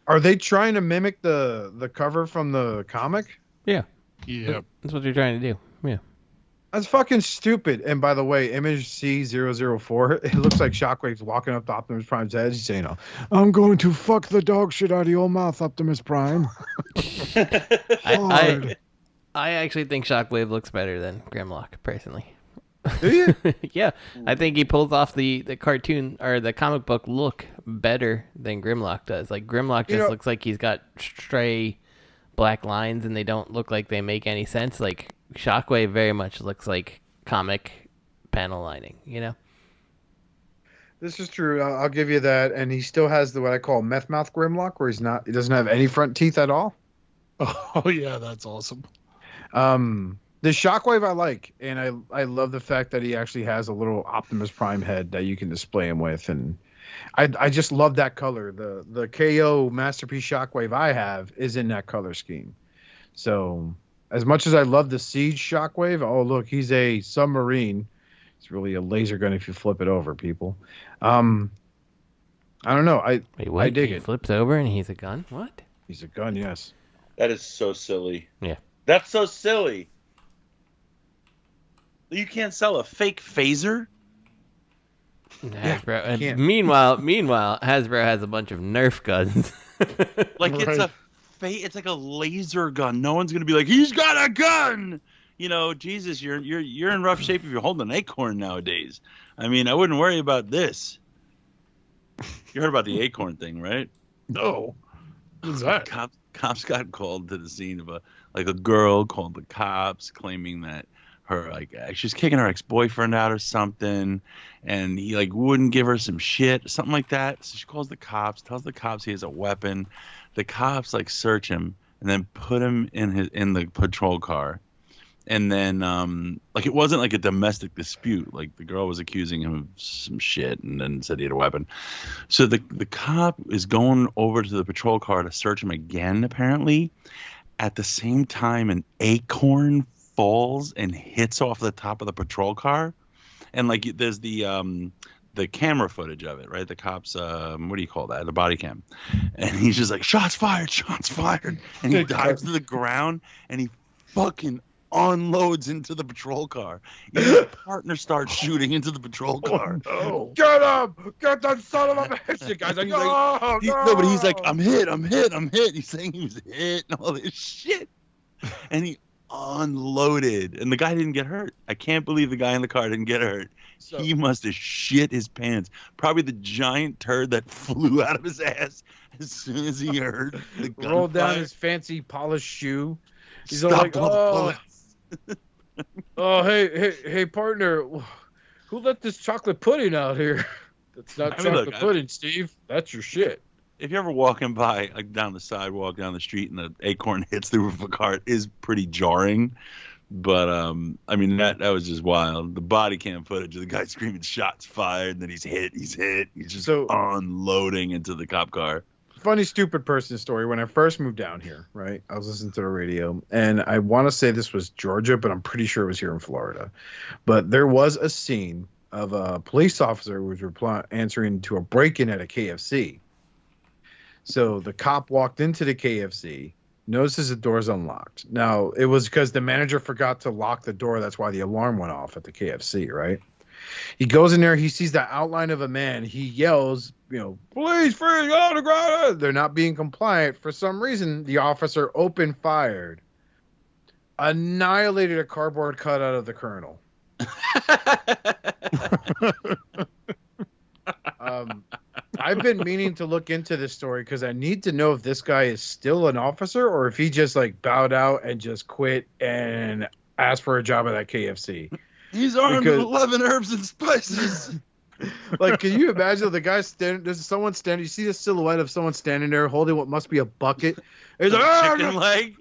Are they trying to mimic the cover from the comic? Yep. That's what you're trying to do. Yeah. That's fucking stupid. And by the way, image C004, it looks like Shockwave's walking up to Optimus Prime's head. He's saying, I'm going to fuck the dog shit out of your mouth, Optimus Prime. I actually think Shockwave looks better than Grimlock, personally. Do you? Yeah, I think he pulls off the cartoon or the comic book look better than Grimlock does. Like, Grimlock just looks like he's got stray black lines and they don't look like they make any sense. Like, Shockwave very much looks like comic panel lining, you know? This is true. I'll give you that. And he still has what I call meth mouth Grimlock, where he doesn't have any front teeth at all. Oh yeah, that's awesome. The Shockwave I like, and I love the fact that he actually has a little Optimus Prime head that you can display him with, and I just love that color. The KO Masterpiece Shockwave I have is in that color scheme. So as much as I love the Siege Shockwave, oh look, he's a submarine. It's really a laser gun if you flip it over, people. I don't know. Wait, what? I dig He it. flips over and he's a gun? What? He's a gun, yes. That is so silly. Yeah. That's so silly. You can't sell a fake phaser? Hasbro. And can't. meanwhile, Hasbro has a bunch of Nerf guns. Like, it's like a laser gun. No one's gonna be like, he's got a gun. You know, Jesus, you're in rough shape if you're holding an acorn nowadays. I mean, I wouldn't worry about this. You heard about the acorn thing, right? No. What's that? Cops got called to the scene of a girl called the cops claiming that her she's kicking her ex-boyfriend out or something, and he wouldn't give her some shit, something like that. So she calls the cops, tells the cops he has a weapon. The cops search him and then put him in the patrol car. And then it wasn't like a domestic dispute. Like, the girl was accusing him of some shit and then said he had a weapon. So the cop is going over to the patrol car to search him again, apparently. At the same time, an acorn falls and hits off the top of the patrol car. And there's the camera footage of it, right? The cops, what do you call that? The body cam. And he's just like, shots fired. And he dives to the ground and he fucking unloads into the patrol car. His partner starts shooting into the patrol car. Oh, Get him! Get that son of a bitch! Guys, No, but he's like, I'm hit. He's saying he was hit and all this shit. And he unloaded. And the guy didn't get hurt. I can't believe the guy in the car didn't get hurt. So- He must have shit his pants. Probably the giant turd that flew out of his ass as soon as he heard the gunfire. rolled down his fancy polished shoe. He's all Stopped like, all the oh, bullets. oh, hey, partner, who let this chocolate pudding out here? That's not I mean, chocolate look, pudding, Steve. That's your shit. If you're ever walking by, down the sidewalk, down the street, and the acorn hits the roof of a car, it is pretty jarring. But I mean, that was just wild. The body cam footage of the guy screaming shots fired, and then he's hit. He's just unloading into the cop car. Funny, stupid person story. When I first moved down here, right, I was listening to the radio, and I want to say this was Georgia, but I'm pretty sure it was here in Florida. But there was a scene of a police officer who was answering to a break-in at a KFC. So the cop walked into the KFC, Notices the door's unlocked. Now, it was because the manager forgot to lock the door. That's why the alarm went off at the KFC, right? He goes in there. He sees the outline of a man. He yells, "Police, freeze, get on the ground." They're not being compliant. For some reason, the officer open fired, annihilated a cardboard cutout of the colonel. I've been meaning to look into this story because I need to know if this guy is still an officer or if he just bowed out and just quit and asked for a job at that KFC. He's armed with 11 herbs and spices. Can you imagine the guy standing? There's someone standing. You see the silhouette of someone standing there holding what must be a bucket. He's like, chicken leg.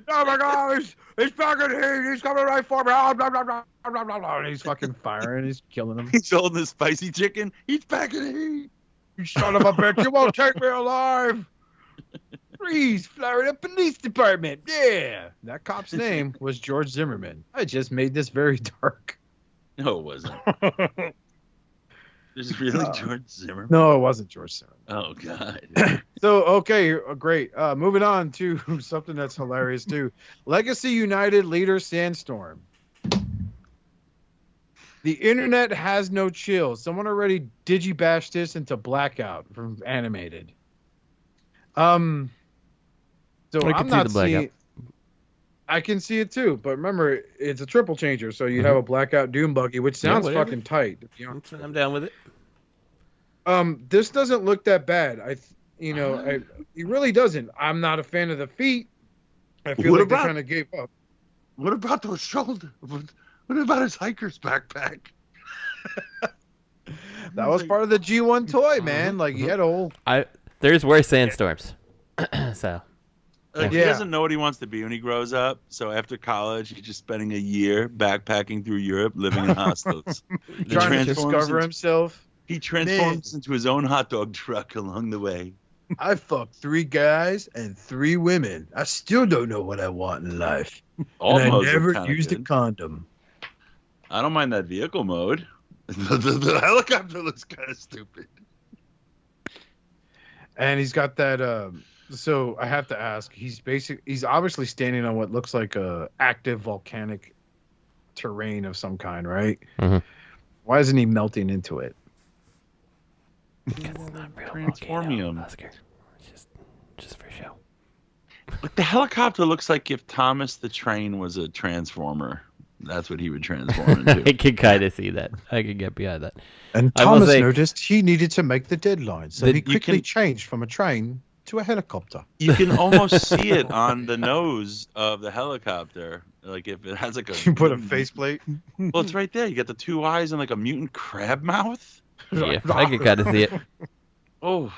Oh my gosh, he's fucking here. He's coming right for me. Blah, blah, blah, blah, blah, blah, blah. And he's fucking firing. He's killing him. He's holding the spicy chicken. He's back in heat. You son of a bitch! You won't take me alive. Freeze, Florida Police Department. Yeah, that cop's name was George Zimmerman. I just made this very dark. No, it wasn't. Is it really George Zimmerman? No, it wasn't George Zimmerman. Oh, God. So, okay, great. Moving on to something that's hilarious, too. Legacy United leader Sandstorm. The internet has no chill. Someone already digibashed this into Blackout from Animated. So I'm not seeing... I can see it too, but remember, it's a triple changer, so you have a Blackout Doom buggy, which sounds fucking tight. I'm down with it. This doesn't look that bad. It really doesn't. I'm not a fan of the feet. I feel they kind of gave up. What about those shoulders? What about his hiker's backpack? That was part of the G1 toy, man. He had a whole... There's worse Sandstorms. So... He doesn't know what he wants to be when he grows up. So after college, he's just spending a year backpacking through Europe, living in hostels. Trying to discover himself. He transforms into his own hot dog truck along the way. I fucked 3 guys and 3 women. I still don't know what I want in life. And I never used a condom. I don't mind that vehicle mode. The helicopter looks kind of stupid. And he's got that... So I have to ask, he's obviously standing on what looks like a active volcanic terrain of some kind, right? Mm-hmm. Why isn't he melting into it? Because it's not real Transformium. Oscar. It's just for show. But the helicopter looks like if Thomas the Train was a transformer. That's what he would transform into. I can kind of see that. I can get behind that. And Thomas noticed he needed to make the deadline, so he quickly changed from a train to a helicopter. You can almost see it on the nose of the helicopter. If it has you put a faceplate. Well, it's right there. You got the 2 eyes and a mutant crab mouth. Yeah, I can kind of see it. Oh,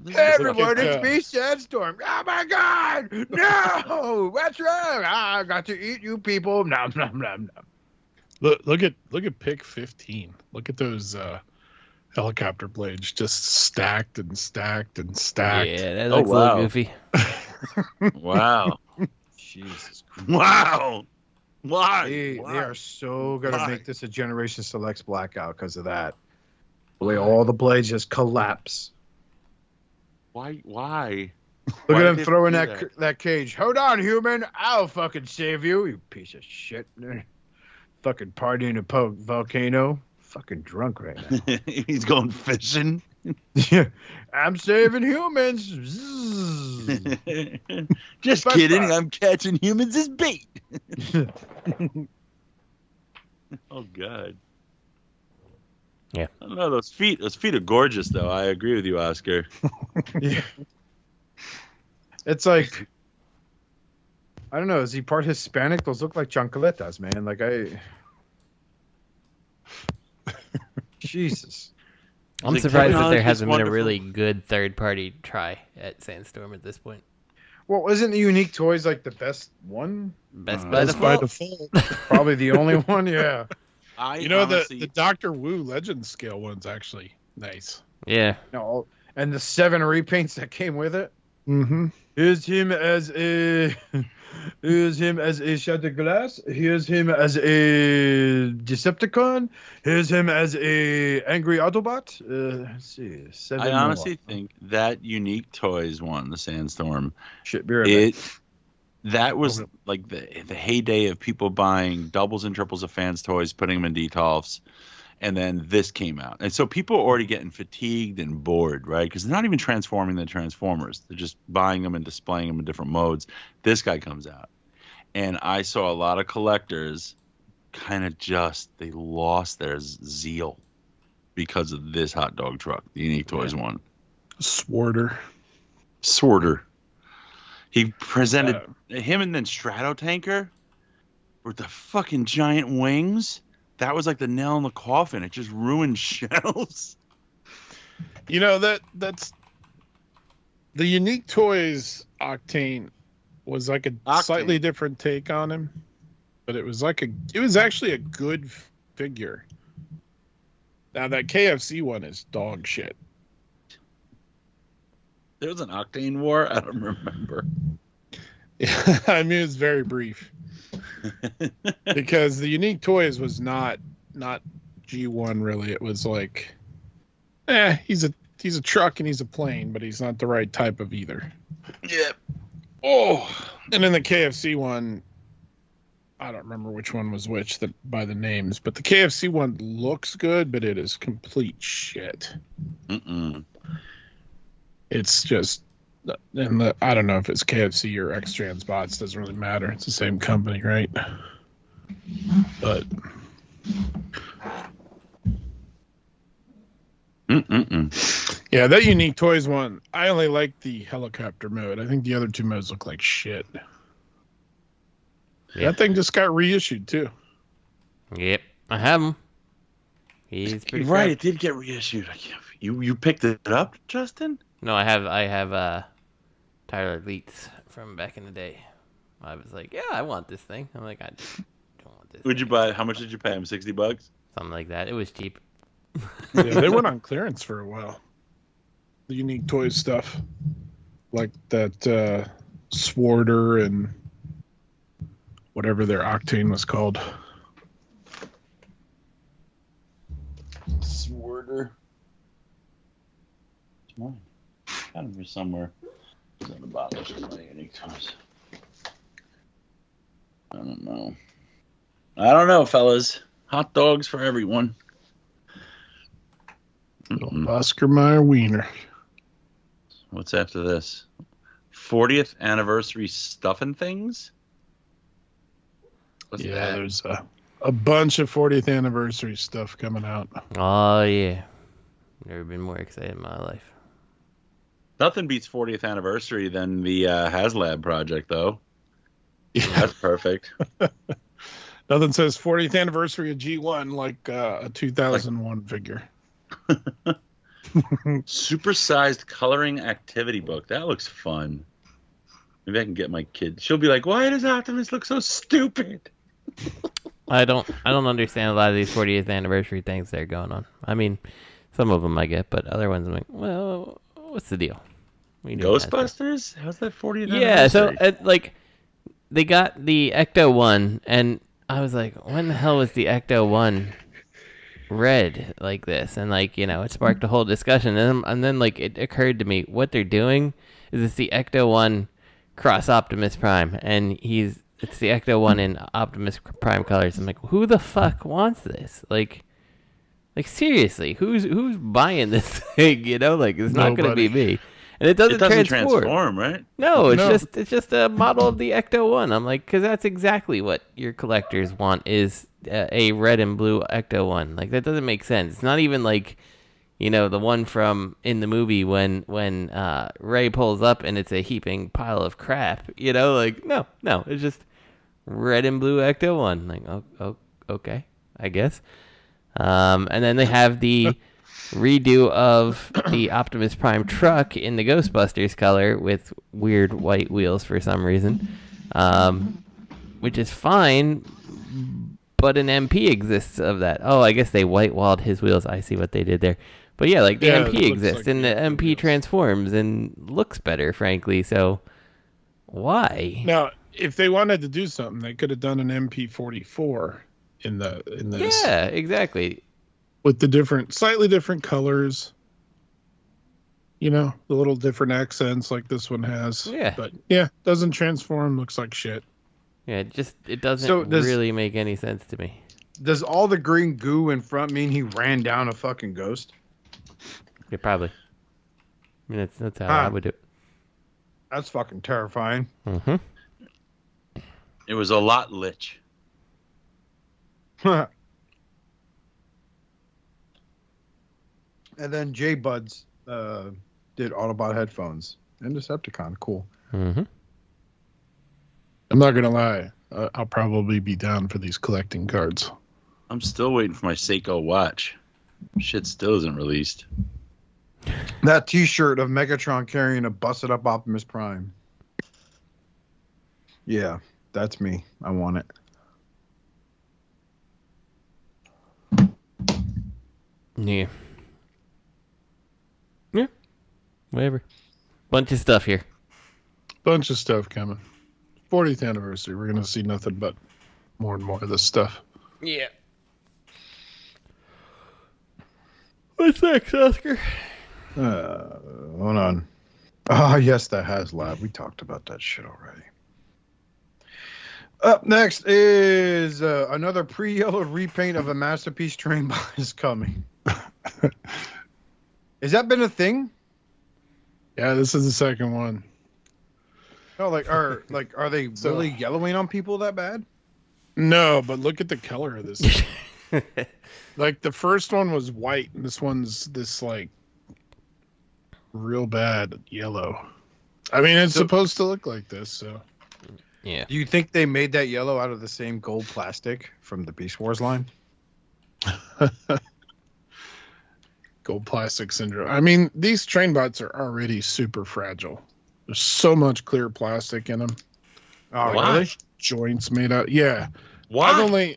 hey everyone, it's me, Sandstorm. Oh my God, no! What's wrong? I got to eat you people. Nom nom nom nom. Look at pick 15. Look at those helicopter blades just stacked and stacked and stacked. Yeah, that looks a little goofy. Wow. Jesus Christ. Wow. Why? They are so going to make this a Generation Selects Blackout because of that. The way all the blades just collapse. Why? Look at him throwing that cage. Hold on, human. I'll fucking save you, you piece of shit. Fucking partying a volcano. Fucking drunk right now. He's going fishing. Yeah, I'm saving humans. Just kidding. I'm catching humans as bait. Oh God. Yeah. I don't know, those feet are gorgeous though. I agree with you, Oscar. Yeah. It's like, I don't know, is he part Hispanic? Those look like chancletas, man. Jesus. I'm surprised that there hasn't been a really good third-party try at Sandstorm at this point. Well, isn't the Unique Toys the best one? Best by default. Probably the only one, yeah. The Dr. Wu Legends scale one's actually nice. Yeah. No, and the 7 repaints that came with it. Mm-hmm. Here's him as a Shattered Glass. Here's him as a Decepticon. Here's him as a Angry Autobot. Let's see. 7 I honestly think that Unique Toys one, the Sandstorm, be right back. That was like the heyday of people buying doubles and triples of fans toys, putting them in detolfs, and then this came out. And so people are already getting fatigued and bored, right? Because they're not even transforming the Transformers. They're just buying them and displaying them in different modes. This guy comes out. And I saw a lot of collectors kind of they lost their zeal because of this hot dog truck, the Unique Toys one. Sworder. He presented him and then Stratotanker with the fucking giant wings. That was like the nail in the coffin. It just ruined shelves. You know, that's the Unique Toys Octane was like a slightly different take on him, but it was actually a good figure. Now that KFC one is dog shit. There was an Octane war? I don't remember. Yeah, I mean, it was very brief. Because the Unique Toys was not G1 really. It was like, he's a truck and he's a plane, but he's not the right type of either. Yeah. Oh, and then the KFC one, I don't remember which one was which by the names, but the KFC one looks good, but it is complete shit. It's just, and I don't know if it's KFC or X-Transbots, doesn't really matter. It's the same company, right? But yeah, that Unique Toys one, I only like the helicopter mode. I think the other two modes look like shit. Yeah. That thing just got reissued too. Yep, I have him. He's pretty right. It did get reissued. You picked it up, Justin? No, I have Tyler Leitz from back in the day. I was like, yeah, I want this thing. I'm like, I don't want this. Would you buy? How much did you pay him? $60? Something like that. It was cheap. Yeah, they went on clearance for a while. The Unique Toys stuff, like that Sworder and whatever their Octane was called. Sworder. It's mine. Got him here somewhere. It's on the bottom of my Unique Toys. I don't know, fellas. Hot dogs for everyone. Oscar Mayer Wiener. What's after this? 40th anniversary stuffing things? What's that? There's a bunch of 40th anniversary stuff coming out. Oh, yeah. Never been more excited in my life. Nothing beats 40th anniversary than the HasLab project, though. Yeah. That's perfect. Nothing says 40th anniversary of G1 like a 2001 figure. Supersized coloring activity book. That looks fun. Maybe I can get my kid. She'll be like, "Why does Optimus look so stupid?" I don't understand a lot of these 40th anniversary things that are going on. I mean, some of them I get, but other ones I'm like, well, what's the deal? Ghostbusters? How's that 40th anniversary? Yeah, so they got the Ecto 1, and I was like, when the hell was the Ecto 1 red like this? And it sparked a whole discussion, and then it occurred to me, what they're doing is it's the Ecto 1 cross Optimus Prime, and it's the Ecto 1 in Optimus Prime colors. I'm like, who the fuck wants this? Like seriously, who's buying this thing? It's not going to be me. And it doesn't transform, right? No, it's just a model of the Ecto 1. I'm like, because that's exactly what your collectors want is a red and blue Ecto 1. Like, that doesn't make sense. It's not even like, the one from in the movie when Ray pulls up and it's a heaping pile of crap. No, it's just red and blue Ecto 1. Like, oh, okay, I guess. And then they have the redo of the Optimus Prime truck in the Ghostbusters color with weird white wheels for some reason, which is fine, but an MP exists of that. Oh, I guess they white-walled his wheels. I see what they did there. But yeah, the MP exists, and the MP transforms and looks better, frankly, so why? Now, if they wanted to do something, they could have done an MP44 in this. Yeah, exactly. With the slightly different colors. You know, the little different accents like this one has. Yeah. But yeah, doesn't transform. Looks like shit. Yeah, it doesn't So does- really make any sense to me. Does all the green goo in front mean he ran down a fucking ghost? Yeah, probably. I mean, that's how I would do it. That's fucking terrifying. Mm-hmm. It was a lot lich. And then J Buds did Autobot headphones and Decepticon. Cool. Mm-hmm. I'm not gonna lie. I'll probably be down for these collecting cards. I'm still waiting for my Seiko watch. Shit still isn't released. That T-shirt of Megatron carrying a busted up Optimus Prime. Yeah, that's me. I want it. Yeah. Yeah. Whatever. Bunch of stuff here. Bunch of stuff coming. 40th anniversary. We're gonna see nothing but more and more of this stuff. Yeah. What's next, Oscar? Hold on. Oh, yes, that has lab. We talked about that shit already. Up next is another pre-yellowed repaint of a Masterpiece Trainbot is coming. Has that been a thing? Yeah, this is the second one. No, are they really yellowing on people that bad? No, but look at the color of this. Like the first one was white, and this one's this like real bad yellow. I mean, it's supposed to look like this, so. Yeah. Do you think they made that yellow out of the same gold plastic from the Beast Wars line? Gold plastic syndrome. I mean, these Trainbots are already super fragile. There's so much clear plastic in them. Oh, Why? really? Joints made out. Yeah. Why?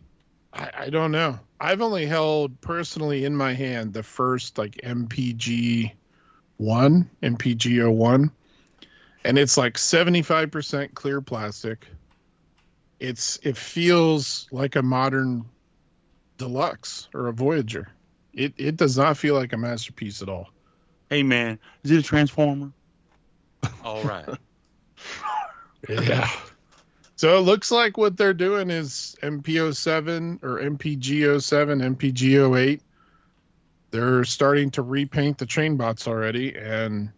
I don't know. I've only held personally in my hand the first like MPG 01, and it's like 75% clear plastic. It feels like a modern Deluxe or a Voyager. It does not feel like a Masterpiece at all. Hey, man. Is it a Transformer? All right. Yeah. So it looks like what they're doing is MP07 or MPG07, MPG08. They're starting to repaint the Trainbots already, and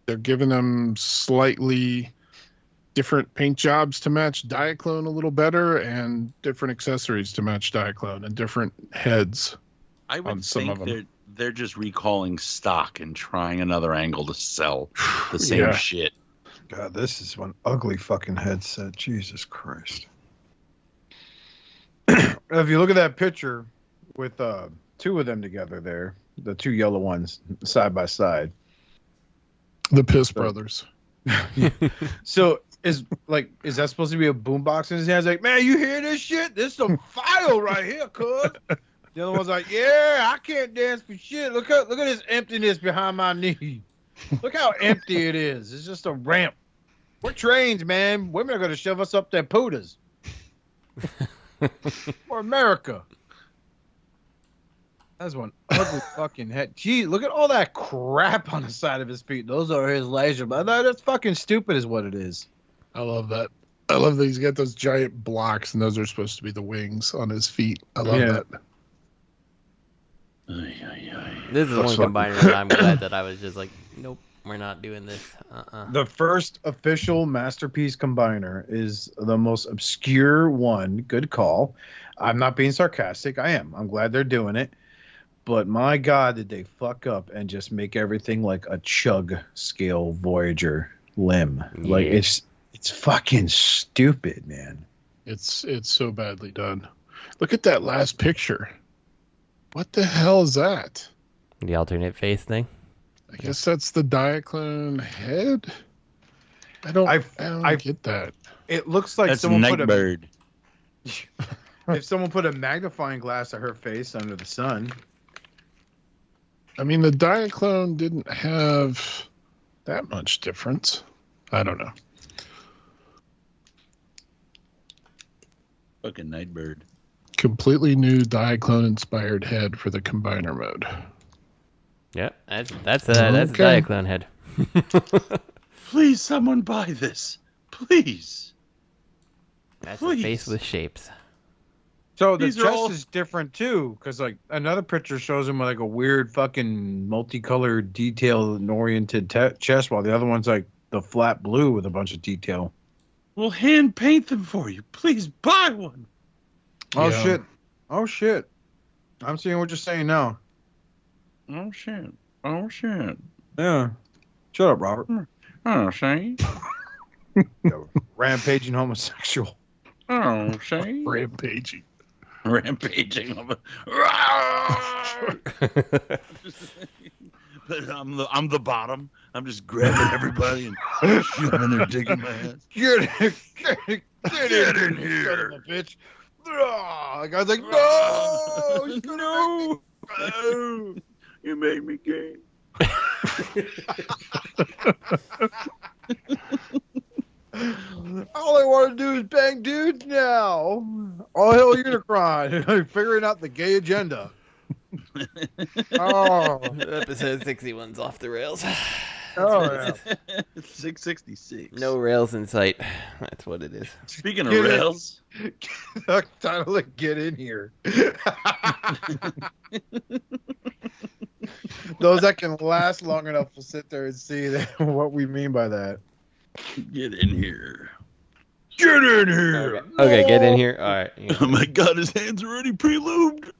they're giving them slightly different paint jobs to match Diaclone a little better, and different accessories to match Diaclone, and different heads. I On would some of think them. they're just recalling stock and trying another angle to sell the same Yeah. shit. God, this is one ugly fucking headset. Jesus Christ. If you look at that picture with two of them together there, the two yellow ones side by side. The Piss Brothers. So is that supposed to be a boombox in his hands? Like, man, you hear this shit? This is some file right here, cuz. The other one's like, yeah, I can't dance for shit. Look at this emptiness behind my knee. Look how empty it is. It's just a ramp. We're trains, man. Women are going to shove us up their pootas. For America. That's one ugly fucking head. Gee, look at all that crap on the side of his feet. Those are his laser. But that's fucking stupid is what it is. I love that. I love that he's got those giant blocks, and those are supposed to be the wings on his feet. I love that. This is one combiner that I'm glad that I was just like, nope, we're not doing this. The first official Masterpiece combiner is the most obscure one. Good call. I'm not being sarcastic. I am. I'm glad they're doing it. But my God, did they fuck up and just make everything like a chug scale Voyager limb. Yeah. Like it's fucking stupid, man. It's so badly done. Look at that last picture. What the hell is that? The alternate face thing. I guess that's the Diaclone head. I don't get that. It looks like That's someone put Nightbird. if someone put a magnifying glass at her face under the sun. I mean, the Diaclone didn't have that much difference. I don't know. Fucking Nightbird. Completely new Diaclone-inspired head for the combiner mode. Yep, that's a Diaclone head. Please, someone buy this. Please. That's Please. a face with shapes. So the These are chest all- is different too, because like another picture shows him with like a weird fucking multicolored, detail-oriented chest, while the other one's like the flat blue with a bunch of detail. We'll hand paint them for you. Please buy one. Oh Yeah. shit! Oh shit! I'm seeing what you're saying now. Oh shit. Oh shit. Yeah. Shut up, Robert. Oh shit. Rampaging homosexual. Oh shit. Rampaging. Rampaging. But I'm the bottom. I'm just grabbing everybody and shoving their dick in my ass. Get in here, son of a bitch! The guy's like, no, he's gonna No. Oh, you made me gay. all I want to do is bang dudes now. All hell Unicron, figuring out the gay agenda. Oh, Episode 61's off the rails. oh yeah. 666. No rails in sight. That's what it is. Speaking of Get it. rails, The title of Get In Here. Those that can last long enough will sit there and see what we mean by that. get in here. Get in here. Okay, get in here. All right. Oh my god, his hands are already pre-lubed.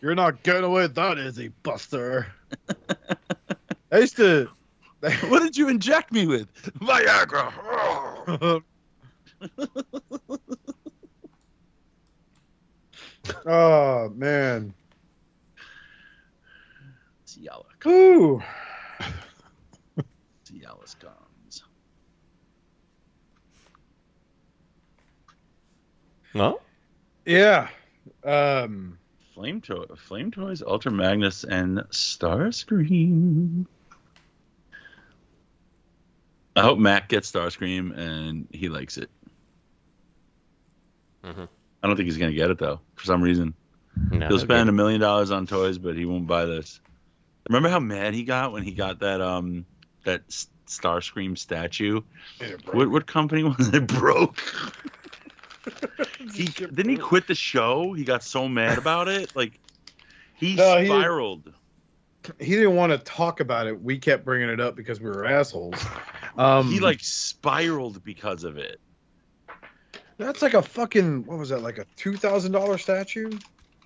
You're not getting away with that, is he, Buster? I used to. What did you inject me with? Viagra. Oh man. Cialis. Ooh. Cialis guns. No? Yeah. Flame Toys, Ultra Magnus, and Starscream. I hope Matt gets Starscream and he likes it. Mhm. I don't think he's gonna get it though. For some reason, No. he'll spend $1 million on toys, but he won't buy this. Remember how mad he got when he got that that Starscream statue? What company was it? Broke. Didn't he quit the show? He got so mad about it. Like he No, he- spiraled. He didn't want to talk about it. We kept bringing it up because we were assholes. He like spiraled because of it. That's like a fucking, what was that, like a $2,000 statue?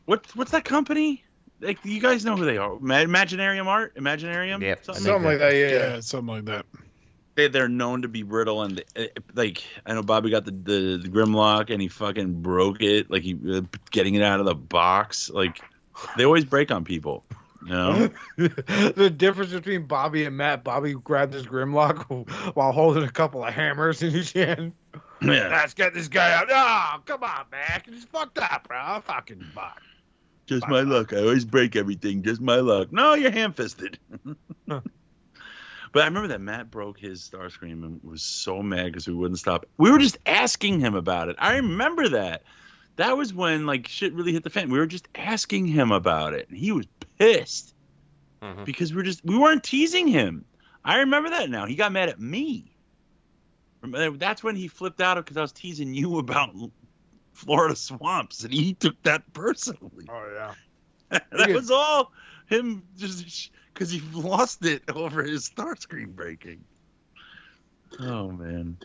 What's that company? Like you guys know who they are? Imaginarium Art, Imaginarium. Yep. Something like that, yeah. Yeah, something like that. They're known to be brittle and like I know Bobby got the Grimlock and he fucking broke it. Like he getting it out of the box. Like they always break on people. You know? The difference between Bobby and Matt, Bobby grabbed his Grimlock while holding a couple of hammers in his hand. Yeah. Let's get this guy out. Oh, come on, Matt. It's fucked up, bro. Fucking fuck. Just my luck. I always break everything. Just my luck. No, you're ham-fisted. But I remember that Matt broke his Starscream and was so mad because we wouldn't stop. We were just asking him about it. I remember that. That was when like shit really hit the fan. We were just asking him about it, and he was pissed because we weren't teasing him. I remember that now. He got mad at me. That's when he flipped out because I was teasing you about Florida swamps, and he took that personally. Oh, That was all him just because he lost it over his Starscream breaking. Oh man!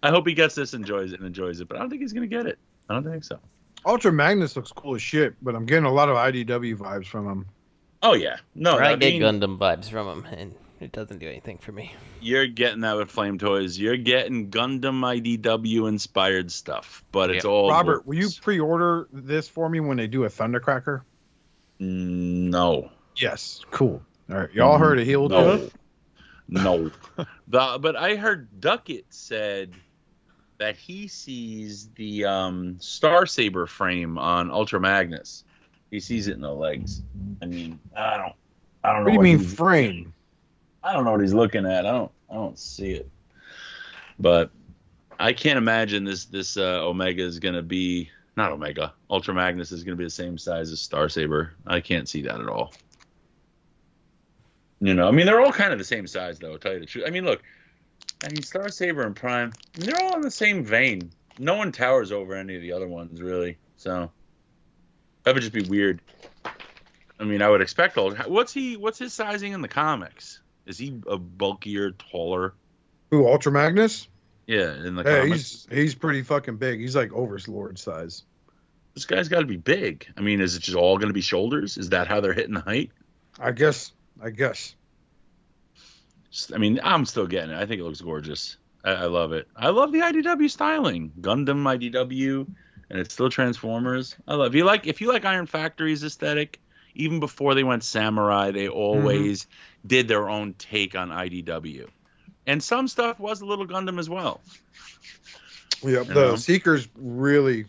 I hope he gets this, enjoys it, but I don't think he's gonna get it. I don't think so. Ultra Magnus looks cool as shit, but I'm getting a lot of IDW vibes from him. Oh yeah, no, I I get mean, Gundam vibes from him, and it doesn't do anything for me. you're getting that with Flame Toys. You're getting Gundam IDW inspired stuff, but it's all Robert, will you works. pre-order this for me when they do a Thundercracker? No. Yes. Cool. All right. Y'all heard it. He'll do No. it. No. But I heard Duckett said that he sees the Star Saber frame on Ultra Magnus. He sees it in the legs. I mean, I don't know. What do you mean he's- frame? I don't know what he's looking at. I don't see it. But I can't imagine this Omega is gonna be not Omega. Ultra Magnus is going to be the same size as Starsaber. I can't see that at all. You know, I mean, they're all kind of the same size, though, to tell you the truth. I mean, look, Starsaber and Prime, they're all in the same vein. No one towers over any of the other ones, really. So that would just be weird. I mean, I would expect what's his sizing in the comics? Is he a bulkier, taller? Who, Ultra Magnus? Yeah, in the comics. He's pretty fucking big. He's like Overlord size. This guy's got to be big. I mean, is it just all going to be shoulders? Is that how they're hitting the height? I guess. I mean, I'm still getting it. I think it looks gorgeous. I love it. I love the IDW styling. Gundam IDW, and it's still Transformers. I love it. If you like Iron Factory's aesthetic, even before they went samurai, they always did their own take on IDW. And some stuff was a little Gundam as well. Yeah, the Seekers really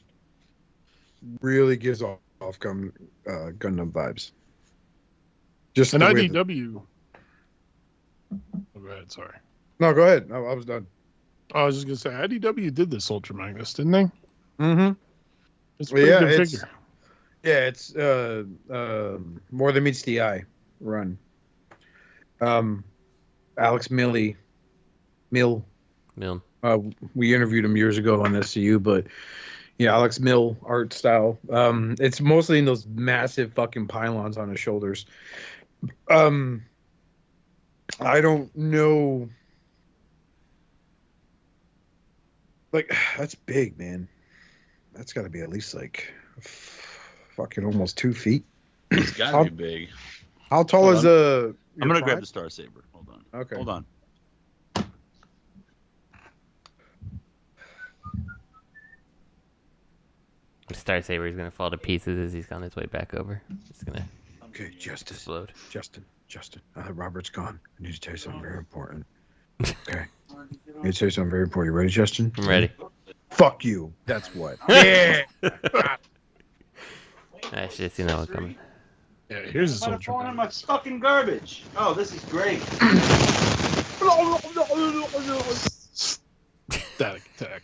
gives off Gundam vibes. Just an IDW. Oh, go ahead. Sorry. No, go ahead. I was done. I was just gonna say IDW did this Ultra Magnus, didn't they? Mm-hmm. It's a pretty good figure. Yeah, it's more than meets the eye. Run. Alex Mill. We interviewed him years ago on SCU, but yeah, Alex Mill art style. It's mostly in those massive fucking pylons on his shoulders. I don't know. Like, that's big, man. That's got to be at least like fucking almost 2 feet. It's got to be big. How tall is I'm going to grab the Starsaber. Hold on. Okay. Hold on. Starsaber is going to fall to pieces as he's on his way back over. It's going to explode. Justin. Robert's gone. I need to tell you something very important. Okay. I need to tell you something very important. You ready, Justin? I'm ready. Fuck you. That's what. Yeah. I should have seen that one coming. Yeah, here's this Ultra on my fucking garbage. Oh, this is great. Static attack.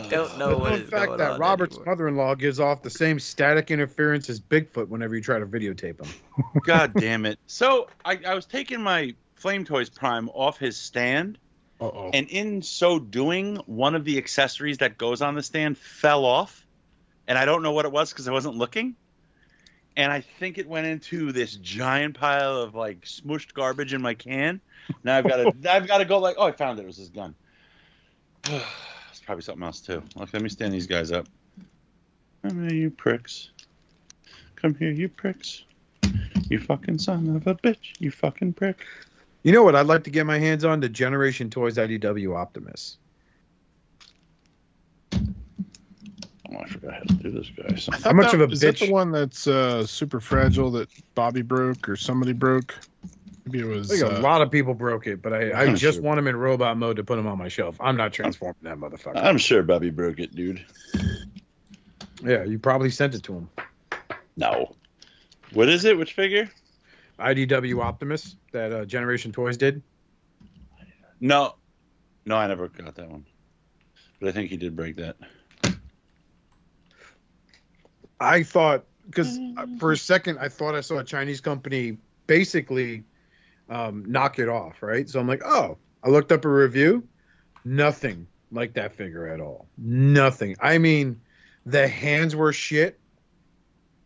Don't know what is going on. The fact that Robert's anymore. mother-in-law gives off the same static interference as Bigfoot whenever you try to videotape him. God damn it. So I was taking my Flame Toys Prime off his stand. Uh-oh. And in so doing, one of the accessories that goes on the stand fell off. And I don't know what it was because I wasn't looking. And I think it went into this giant pile of like smushed garbage in my can. Now I've got to go like, oh, I found it. It was his gun. It's probably something else too. Look, let me stand these guys up. Come here, you pricks. Come here, you pricks. You fucking son of a bitch. You fucking prick. You know what I'd like to get my hands on? The Generation Toys IDW Optimus. Oh, I forgot how to do this, guys. How much of a is bitch? that the one that's super fragile that Bobby broke or somebody broke? Maybe it was. I think a lot of people broke it, but I just sure. want him in robot mode to put him on my shelf. I'm not transforming that motherfucker. I'm sure Bobby broke it, dude. Yeah, you probably sent it to him. No. What is it? Which figure? IDW Optimus that Generation Toys did. No, I never got that one. But I think he did break that. I thought, because for a second I thought I saw a Chinese company basically knock it off, right? So I'm like, oh, I looked up a review. Nothing like that figure at all. Nothing. I mean, the hands were shit.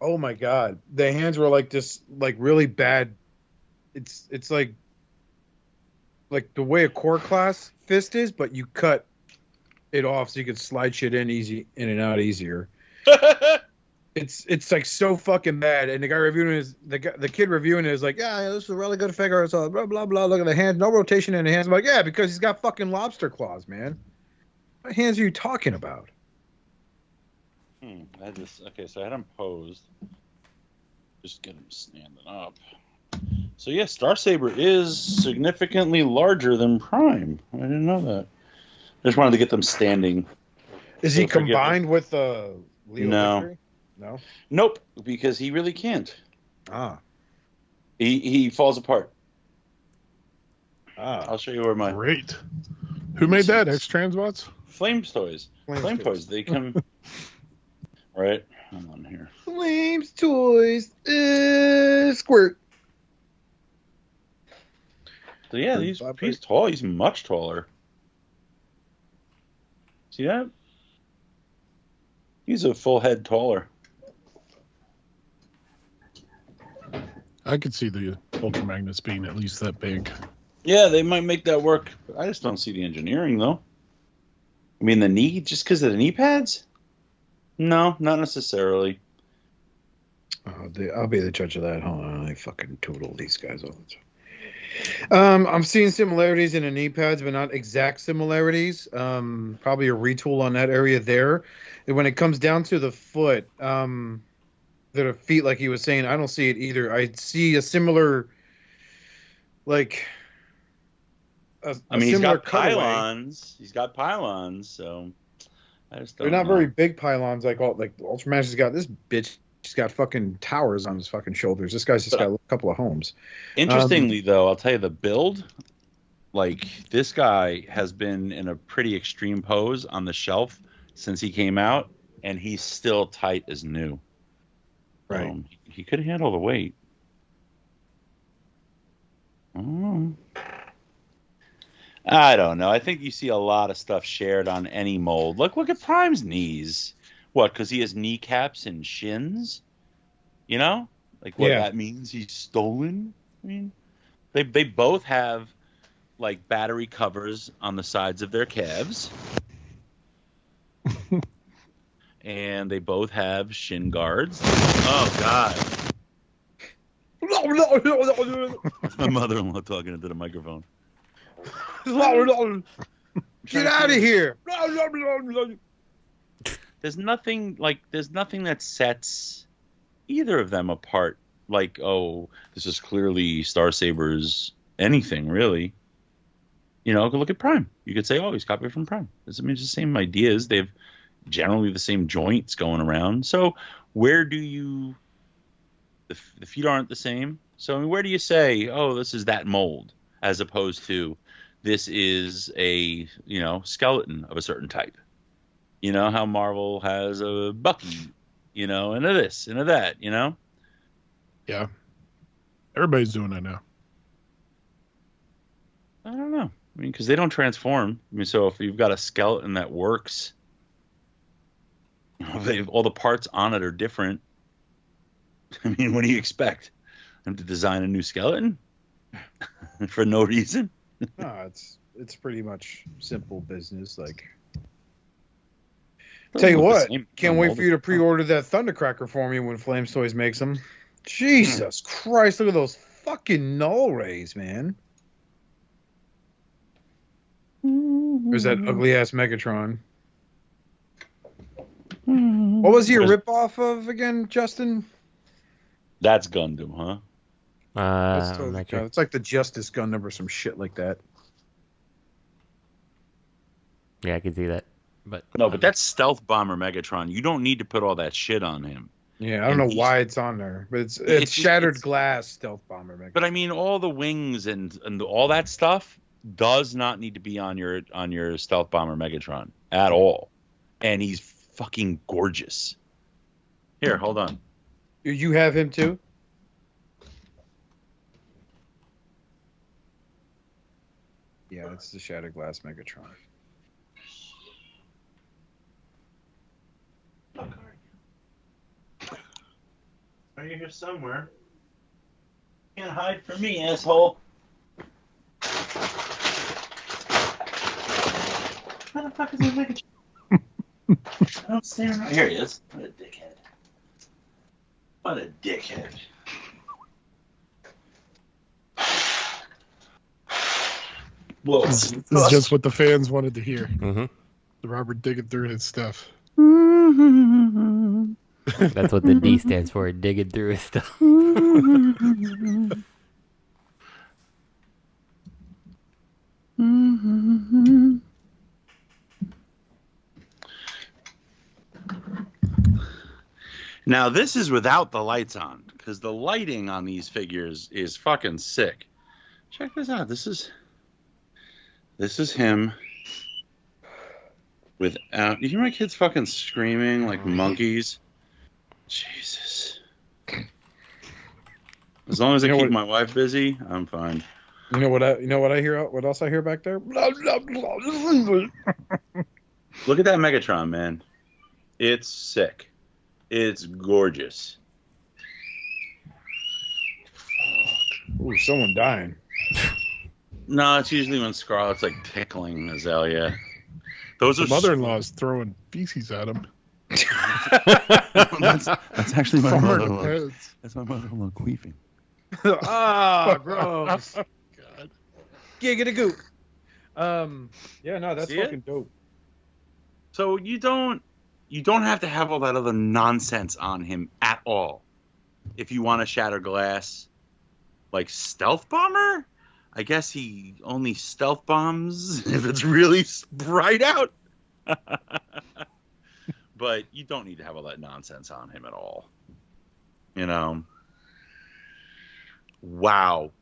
Oh my god, the hands were like this, like really bad. It's like the way a Core Class fist is, but you cut it off so you could slide shit in and out easier. It's like so fucking bad. And the guy reviewing it the kid reviewing it is like, yeah, this is a really good figure. So blah blah blah. Look at the hands, no rotation in the hands. I'm like, yeah, because he's got fucking lobster claws, man. What hands are you talking about? Okay, so I had him posed. Just get him standing up. So yeah, Starsaber is significantly larger than Prime. I didn't know that. I just wanted to get them standing. Is he combined with Leo No. Victory? No. Nope, because he really can't. Ah. He falls apart. Ah. I'll show you where my Great. Who made that? X-Transbots? Flame Toys. Flame Toys. They come. Right. Hold on here. Flames Toys Squirt. So yeah, he's tall. He's much taller. See that? He's a full head taller. I could see the Ultra Magnus being at least that big. Yeah, they might make that work. I just don't see the engineering, though. I mean, the knee, just because of the knee pads? No, not necessarily. I'll be the judge of that. Hold on, I fucking total these guys all the time. I'm seeing similarities in the knee pads, but not exact similarities. Probably a retool on that area there. And when it comes down to the foot, the feet, like he was saying, I don't see it either. I see a similar, like. He's got pylons. He's got pylons, so I just don't. They're not know. very big pylons like Ultraman's has got. This bitch, he's got fucking towers on his fucking shoulders. This guy's just got a couple of homes. Interestingly, though, I'll tell you the build. Like, this guy has been in a pretty extreme pose on the shelf since he came out, and he's still tight as new. Right. He could handle the weight. I don't know. I think you see a lot of stuff shared on any mold. Look at Prime's knees. What, because he has kneecaps and shins? You know? Like, what that means he's stolen? I mean, they both have, like, battery covers on the sides of their calves. And they both have shin guards. Oh, God. My mother-in-law talking into the microphone. Get out of here! There's nothing that sets either of them apart. Like, oh, this is clearly Starsaber's anything, really. You know, look at Prime. You could say, oh, he's copied from Prime. It's the same ideas. They've generally the same joints going around. So where do you... The feet aren't the same. So I mean, where do you say, oh, this is that mold, as opposed to this is a, skeleton of a certain type. You know, how Marvel has a Bucky, and a this and a that, Yeah. Everybody's doing that now. I don't know. I mean, because they don't transform. I mean, so if you've got a skeleton that works, all the parts on it are different. I mean, what do you expect? Them to design a new skeleton? For no reason? No, it's pretty much simple business. Like, tell you what, can't wait for you to pre-order that Thundercracker for me when Flames Toys makes them. Jesus Christ, look at those fucking null rays, man. There's that ugly ass Megatron. What was he a rip-off of again, Justin? That's Gundam, huh? That's totally it's like the Justice Gundam or some shit like that. Yeah, I can see that. But that's Stealth Bomber Megatron. You don't need to put all that shit on him. Yeah, I don't know why it's on there, but it's Shattered Glass Stealth Bomber Megatron. But I mean, all the wings and all that stuff does not need to be on your Stealth Bomber Megatron at all. And he's fucking gorgeous. Here, hold on. You have him too? Yeah, it's the Shattered Glass Megatron. Are you here somewhere? Can't hide from me, asshole. Where the fuck is my Megatron? I don't stand right here. He is. What a dickhead. What a dickhead. Whoa. This is just what the fans wanted to hear. Mm-hmm. The Robert digging through his stuff. That's what the D stands for, digging through his stuff. Now, this is without the lights on, because the lighting on these figures is fucking sick. Check this out. This is him without... You hear my kids fucking screaming like monkeys? Jesus. As long as I You know keep what- my wife busy, I'm fine. You know what I hear? What else I hear back there? Look at that Megatron, man. It's sick. It's gorgeous. Ooh, someone dying. No, it's usually when Scarlet's like tickling Azalea. Those are Mother-in-law's throwing feces at him. that's actually my Farmer mother-in-law. depends. That's my mother-in-law queefing. Ah, gross. God. Giggity goop. Yeah, no, that's See it? fucking dope. So you don't have to have all that other nonsense on him at all. If you want to shatter glass, like Stealth Bomber, I guess he only stealth bombs if it's really bright out. But you don't need to have all that nonsense on him at all. You know? Wow.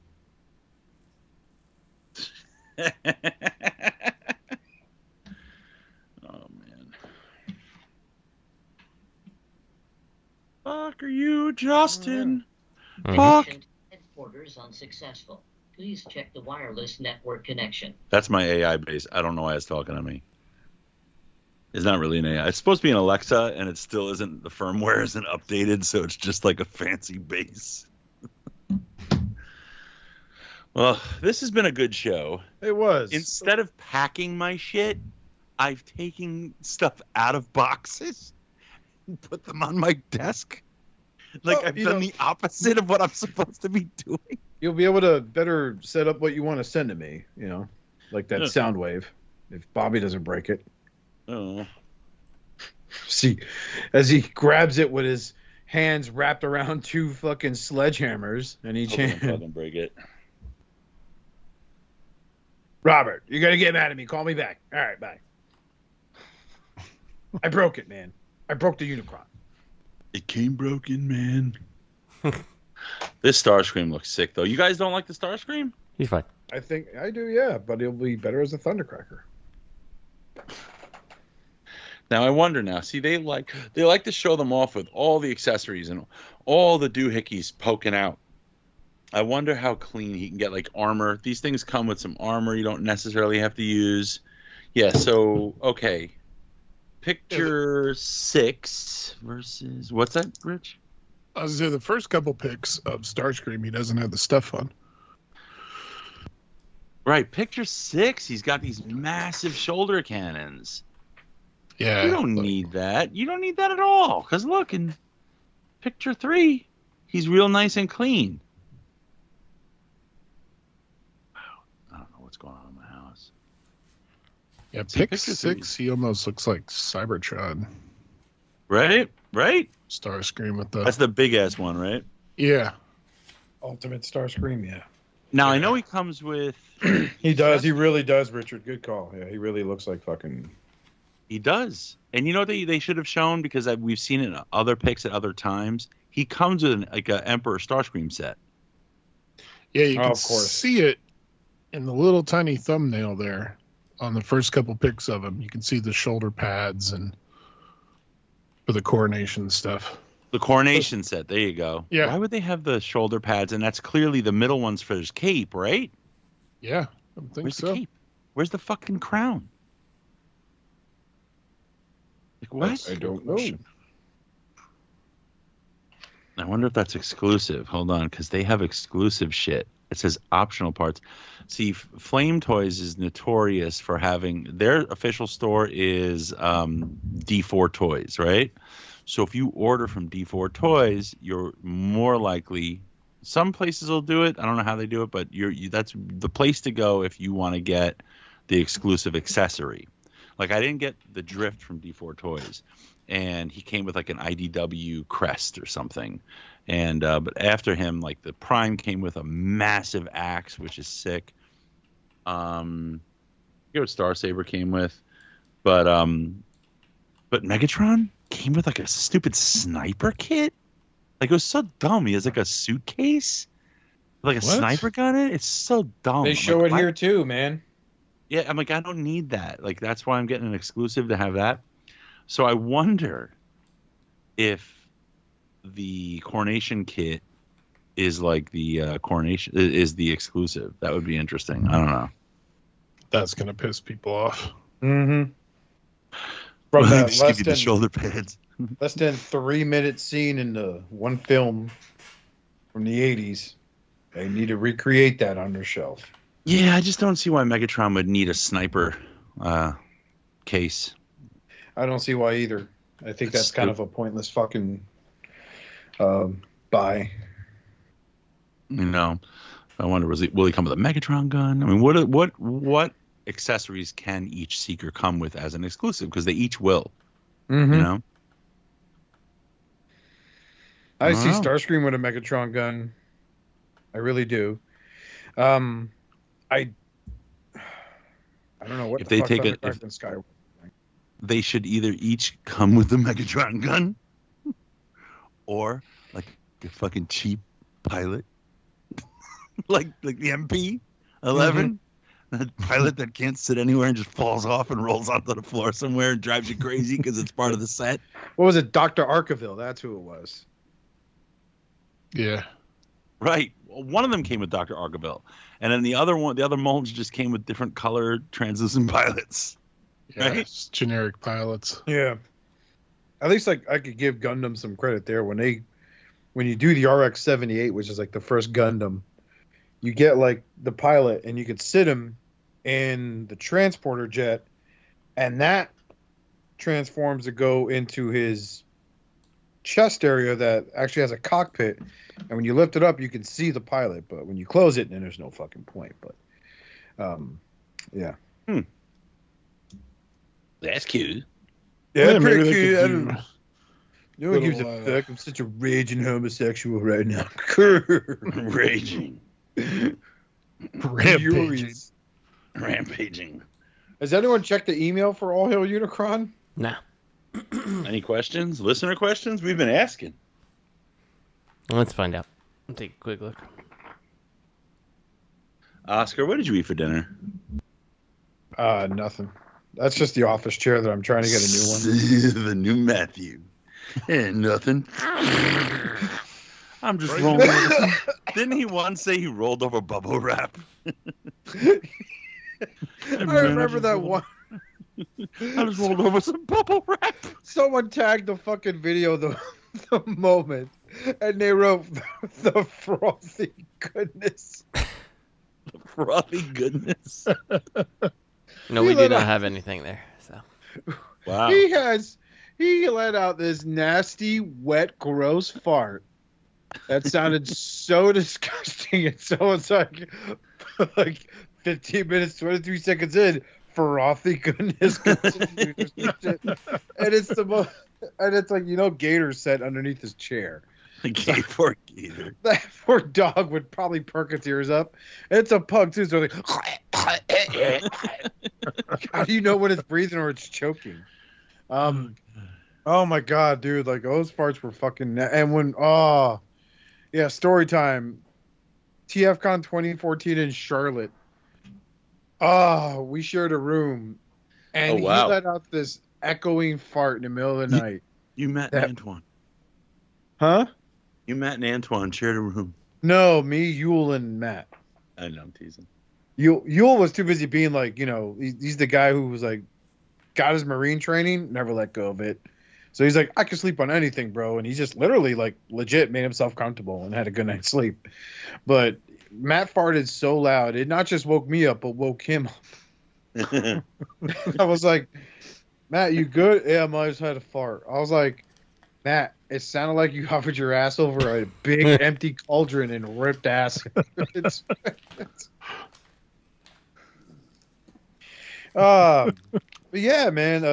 Oh, man. Fuck are you, Justin? Fuck. Headquarters unsuccessful. Please check the wireless network connection. That's my AI base. I don't know why it's talking to me. It's not really an AI. It's supposed to be an Alexa, and it still isn't. The firmware isn't updated, so it's just like a fancy base. Well, this has been a good show. It was. Instead of packing my shit, I've taken stuff out of boxes and put them on my desk. Like, Well, I've you done know- the opposite of what I'm supposed to be doing. You'll be able to better set up what you want to send to me, you know, like that Yeah. sound wave, if Bobby doesn't break it. Oh. See, as he grabs it with his hands wrapped around two fucking sledgehammers, and he Hope I don't changes. fucking break it. Robert, you're gonna get mad at me. Call me back. All right, bye. I broke it, man. I broke the Unicron. It came broken, man. This Starscream looks sick, though. You guys don't like the Starscream? He's fine. I think I do, yeah, but it'll be better as a Thundercracker. Now I wonder. Now, see, they like to show them off with all the accessories and all the doohickeys poking out. I wonder how clean he can get, like armor. These things come with some armor you don't necessarily have to use. Yeah. So okay. Picture 6 versus what's that, Rich? I was gonna say the first couple pics of Starscream, he doesn't have the stuff on. Right. Picture 6. He's got these massive shoulder cannons. Yeah. You don't need that. You don't need that at all. Because look, in picture 3, he's real nice and clean. Wow. I don't know what's going on in my house. Yeah, See, pic picture 6, he almost looks like Cybertron. Right? Right? Starscream with the That's the big ass one, right? yeah. Ultimate Starscream, yeah. Now, I know he comes with... He does. He really does, Richard. Good call. Yeah, he really looks like fucking... He does. And you know what they should have shown? Because we've seen it in other pics at other times. He comes with like an Emperor Starscream set. Yeah, you Oh, can of course. see it in the little tiny thumbnail there on the first couple pics of him. You can see the shoulder pads and for the coronation stuff. The coronation set. There you go. Yeah. Why would they have the shoulder pads? And that's clearly the middle ones for his cape, right? Yeah, I think Where's so. the cape? Where's the fucking crown? Like what? I don't know. I wonder if that's exclusive. Hold on, because they have exclusive shit. It says optional parts. See, Flame Toys is notorious for having their official store is D4 Toys, right? So if you order from D4 Toys, you're more likely. Some places will do it. I don't know how they do it, but that's the place to go if you want to get the exclusive accessory. Like I didn't get the Drift from D4 Toys, and he came with like an IDW crest or something. And but after him, like the Prime came with a massive axe, which is sick. I forget what Starsaber came with, but Megatron came with like a stupid sniper kit. Like it was so dumb. He has like a suitcase, with like a What? sniper gun in it. It's so dumb. They I'm show like, it why- here too, man. Yeah, I'm like, I don't need that. Like, that's why I'm getting an exclusive to have that. So I wonder if the Coronation kit is like the Coronation is the exclusive. That would be interesting. I don't know. That's gonna piss people off. Mm-hmm. From They that just give you the shoulder pads. less than 3-minute scene in the one film from the 80s, they need to recreate that on their shelf. Yeah, I just don't see why Megatron would need a sniper case. I don't see why either. I think that's kind of a pointless fucking buy. You know, I wonder, will he come with a Megatron gun? I mean, what accessories can each Seeker come with as an exclusive? Because they each will. Mm-hmm. You know, I see Starscream with a Megatron gun. I really do. I don't know what if the they fuck take Thundercraft and Skyward. They should either each come with the Megatron gun, or like a fucking cheap pilot, like the MP-11, that pilot that can't sit anywhere and just falls off and rolls onto the floor somewhere and drives you crazy because it's part of the set. What was it? Dr. Arkaville. That's who it was. Yeah. Right. Well, one of them came with Dr. Arkaville, and then the other molds just came with different colored translucent pilots. Yeah, Right? it's generic pilots. Yeah. At least like I could give Gundam some credit there when you do the RX-78, which is like the first Gundam, you get like the pilot and you could sit him in the transporter jet, and that transforms to go into his chest area that actually has a cockpit, and when you lift it up you can see the pilot, but when you close it then there's no fucking point. But yeah. That's cute. Yeah, Yeah, pretty maybe they cute. could I don't know. No one gives a little, fuck. I'm such a raging homosexual right now. Raging. Rampaging. Rampaging. Has anyone checked the email for All Hail Unicron? Nah. Any questions? Listener questions? We've been asking. Let's find out. I'll take a quick look. Oscar, what did you eat for dinner? Nothing. That's just the office chair that I'm trying to get a new one. The new Matthew. Nothing. I'm just rolling over. Didn't he once say he rolled over bubble wrap? I remember that one. I just rolled over some bubble wrap. Someone tagged the fucking video the moment, and they wrote the frothy goodness. The frothy goodness. No, we do not have anything there. So Wow. He let out this nasty, wet, gross fart that sounded so disgusting, and so it's like 15 minutes, 23 seconds in, frothy goodness. And it's the most, and it's like, Gator sat underneath his chair. Poor Gator. That poor dog would probably perk its ears up. It's a pug too, so like, how do you know when it's breathing or it's choking? Oh my god, dude! Like those farts were fucking. And when story time. TFCon 2014 in Charlotte. We shared a room, and he let out this echoing fart in the middle of the night. You met Antoine. Huh? You, Matt and Antoine shared a room. No, me, Yule, and Matt. I know, I'm teasing. Yule was too busy being like, he's the guy who was like, got his Marine training, never let go of it. So he's like, I can sleep on anything, bro. And he's just literally like legit made himself comfortable and had a good night's sleep. But Matt farted so loud, it not just woke me up, but woke him up. I was like, Matt, you good? Yeah, I just had a fart. I was like, Matt, it sounded like you hovered your ass over a big empty cauldron and ripped ass. But yeah, man,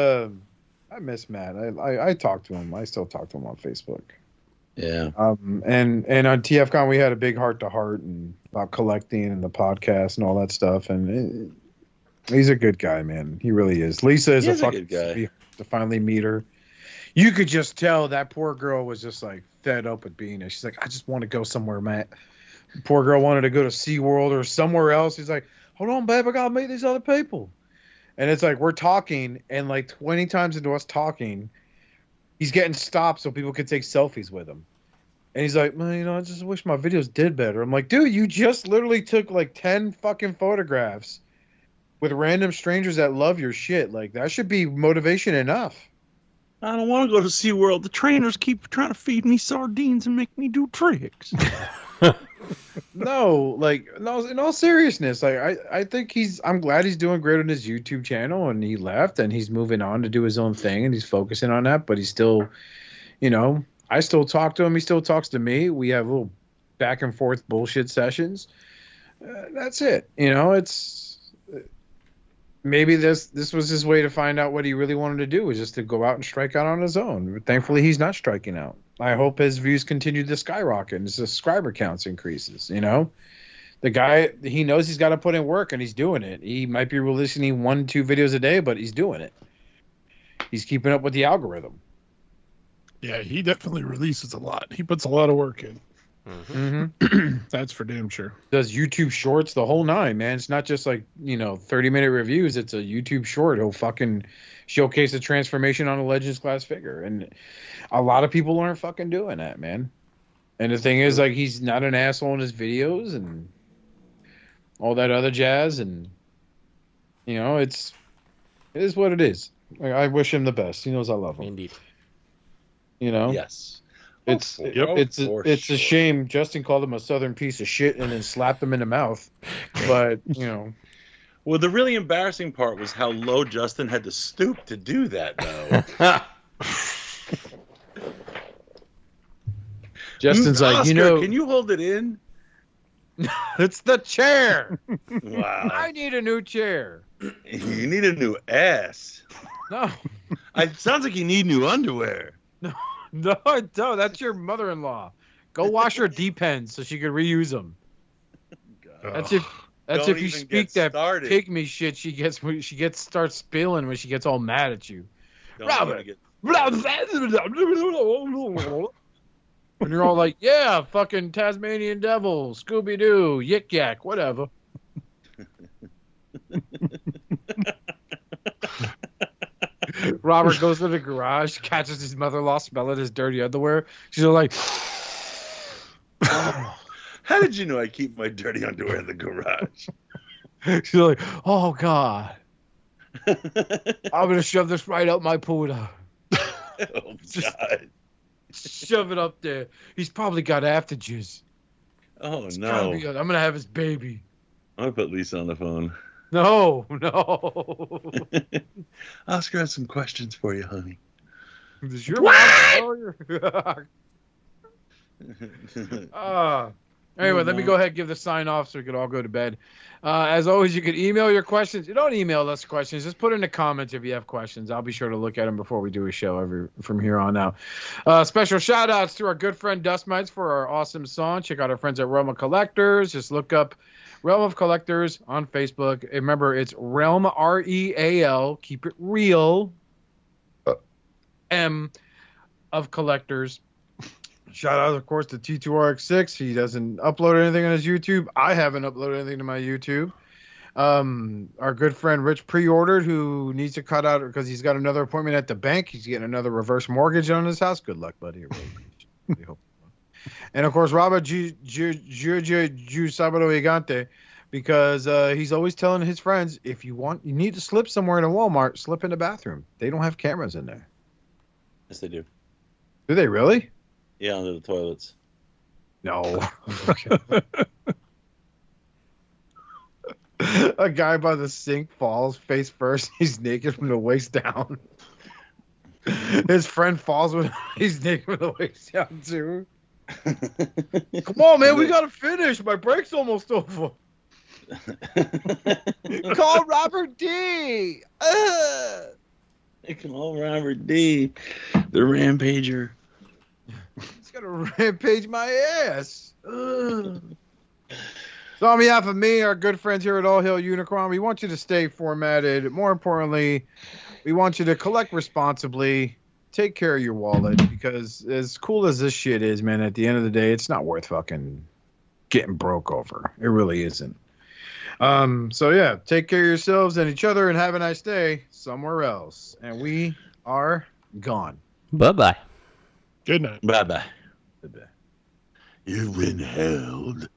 I miss Matt. I talked to him. I still talk to him on Facebook. Yeah. And on TFCon we had a big heart to heart and about collecting and the podcast and all that stuff. And he's a good guy, man. He really is. Lisa is a fucking good guy. To finally meet her. You could just tell that poor girl was just like fed up with being there. She's like, I just want to go somewhere, Matt. Poor girl wanted to go to SeaWorld or somewhere else. He's like, hold on, babe, I gotta meet these other people. And it's like we're talking, and like 20 times into us talking, he's getting stopped so people can take selfies with him. And he's like, well, I just wish my videos did better. I'm like, dude, you just literally took like 10 fucking photographs with random strangers that love your shit. Like, that should be motivation enough. I don't want to go to SeaWorld. The trainers keep trying to feed me sardines and make me do tricks. No, in all seriousness, I think I'm glad he's doing great on his YouTube channel, and he left and he's moving on to do his own thing and he's focusing on that, but he's still, I still talk to him. He still talks to me. We have little back and forth bullshit sessions. That's it. It's maybe this was his way to find out what he really wanted to do, was just to go out and strike out on his own. But thankfully, he's not striking out. I hope his views continue to skyrocket and his subscriber counts increases. The guy, he knows he's got to put in work and he's doing it. He might be releasing 1-2 videos a day, but he's doing it. He's keeping up with the algorithm. Yeah, he definitely releases a lot. He puts a lot of work in. Mm-hmm. That's for damn sure. Does YouTube shorts the whole nine, man. It's not just like 30-minute reviews. It's a YouTube short. He'll fucking showcase the transformation on a Legends class figure, and a lot of people aren't fucking doing that, man. And the thing is, like, he's not an asshole in his videos and all that other jazz, and it is what it is. Like, I wish him the best. He knows I love him. Indeed. Yes. It's a shame Justin called him a southern piece of shit and then slapped him in the mouth. But, Well, the really embarrassing part was how low Justin had to stoop to do that, though. Justin's like, Oscar, can you hold it in? It's the chair. Wow. I need a new chair. You need a new ass. No. It sounds like you need new underwear. No, I don't. That's your mother-in-law. Go wash her depends so she can reuse them. That's if you speak that pygmy shit. She starts spilling when she gets all mad at you. Robert. And you're all like, yeah, fucking Tasmanian devil, Scooby-Doo, Yik Yak, whatever. Robert goes to the garage, catches his mother-in-law smelling his dirty underwear. She's all like, how did you know I keep my dirty underwear in the garage? She's like, oh, God. I'm going to shove this right up my pooter. Oh, God. Shove it up there. He's probably got afterjizz. Oh, I'm no. going to have his baby. I'm going to put Lisa on the phone. No. Oscar has some questions for you, honey. Does your mom Anyway, let me go ahead and give the sign off so we can all go to bed. As always, you can email your questions. You don't email us questions. Just put in the comments if you have questions. I'll be sure to look at them before we do a show from here on out. Special shout outs to our good friend Dustmightz for our awesome song. Check out our friends at Realm of Collectors. Just look up Realm of Collectors on Facebook. And remember, it's Realm, R-E-A-L. Keep it real. M of Collectors. Shout out, of course, to T2RX6. He doesn't upload anything on his YouTube. I haven't uploaded anything to my YouTube. Our good friend Rich pre-ordered, who needs to cut out because he's got another appointment at the bank. He's getting another reverse mortgage on his house. Good luck, buddy. Really hope. And of course, Robert Sábado Gigante, because he's always telling his friends, if you need to slip somewhere in a Walmart, slip in the bathroom. They don't have cameras in there. Yes, they do. Do they really? Yeah, under the toilets. No. A guy by the sink falls face first. He's naked from the waist down. His friend falls with him. He's naked from the waist down, too. Come on, man. We got to finish. My break's almost over. Call Robert D. They call Robert D. The Rampager. He's got to rampage my ass. So on behalf of me, our good friends here at All Hail Unicron, we want you to stay formatted. More importantly, we want you to collect responsibly. Take care of your wallet, because as cool as this shit is, man, at the end of the day, it's not worth fucking getting broke over. It really isn't. So yeah, take care of yourselves and each other, and have a nice day somewhere else. And we are gone. Bye-bye. Good night. Bye-bye. Bye-bye. You've been held.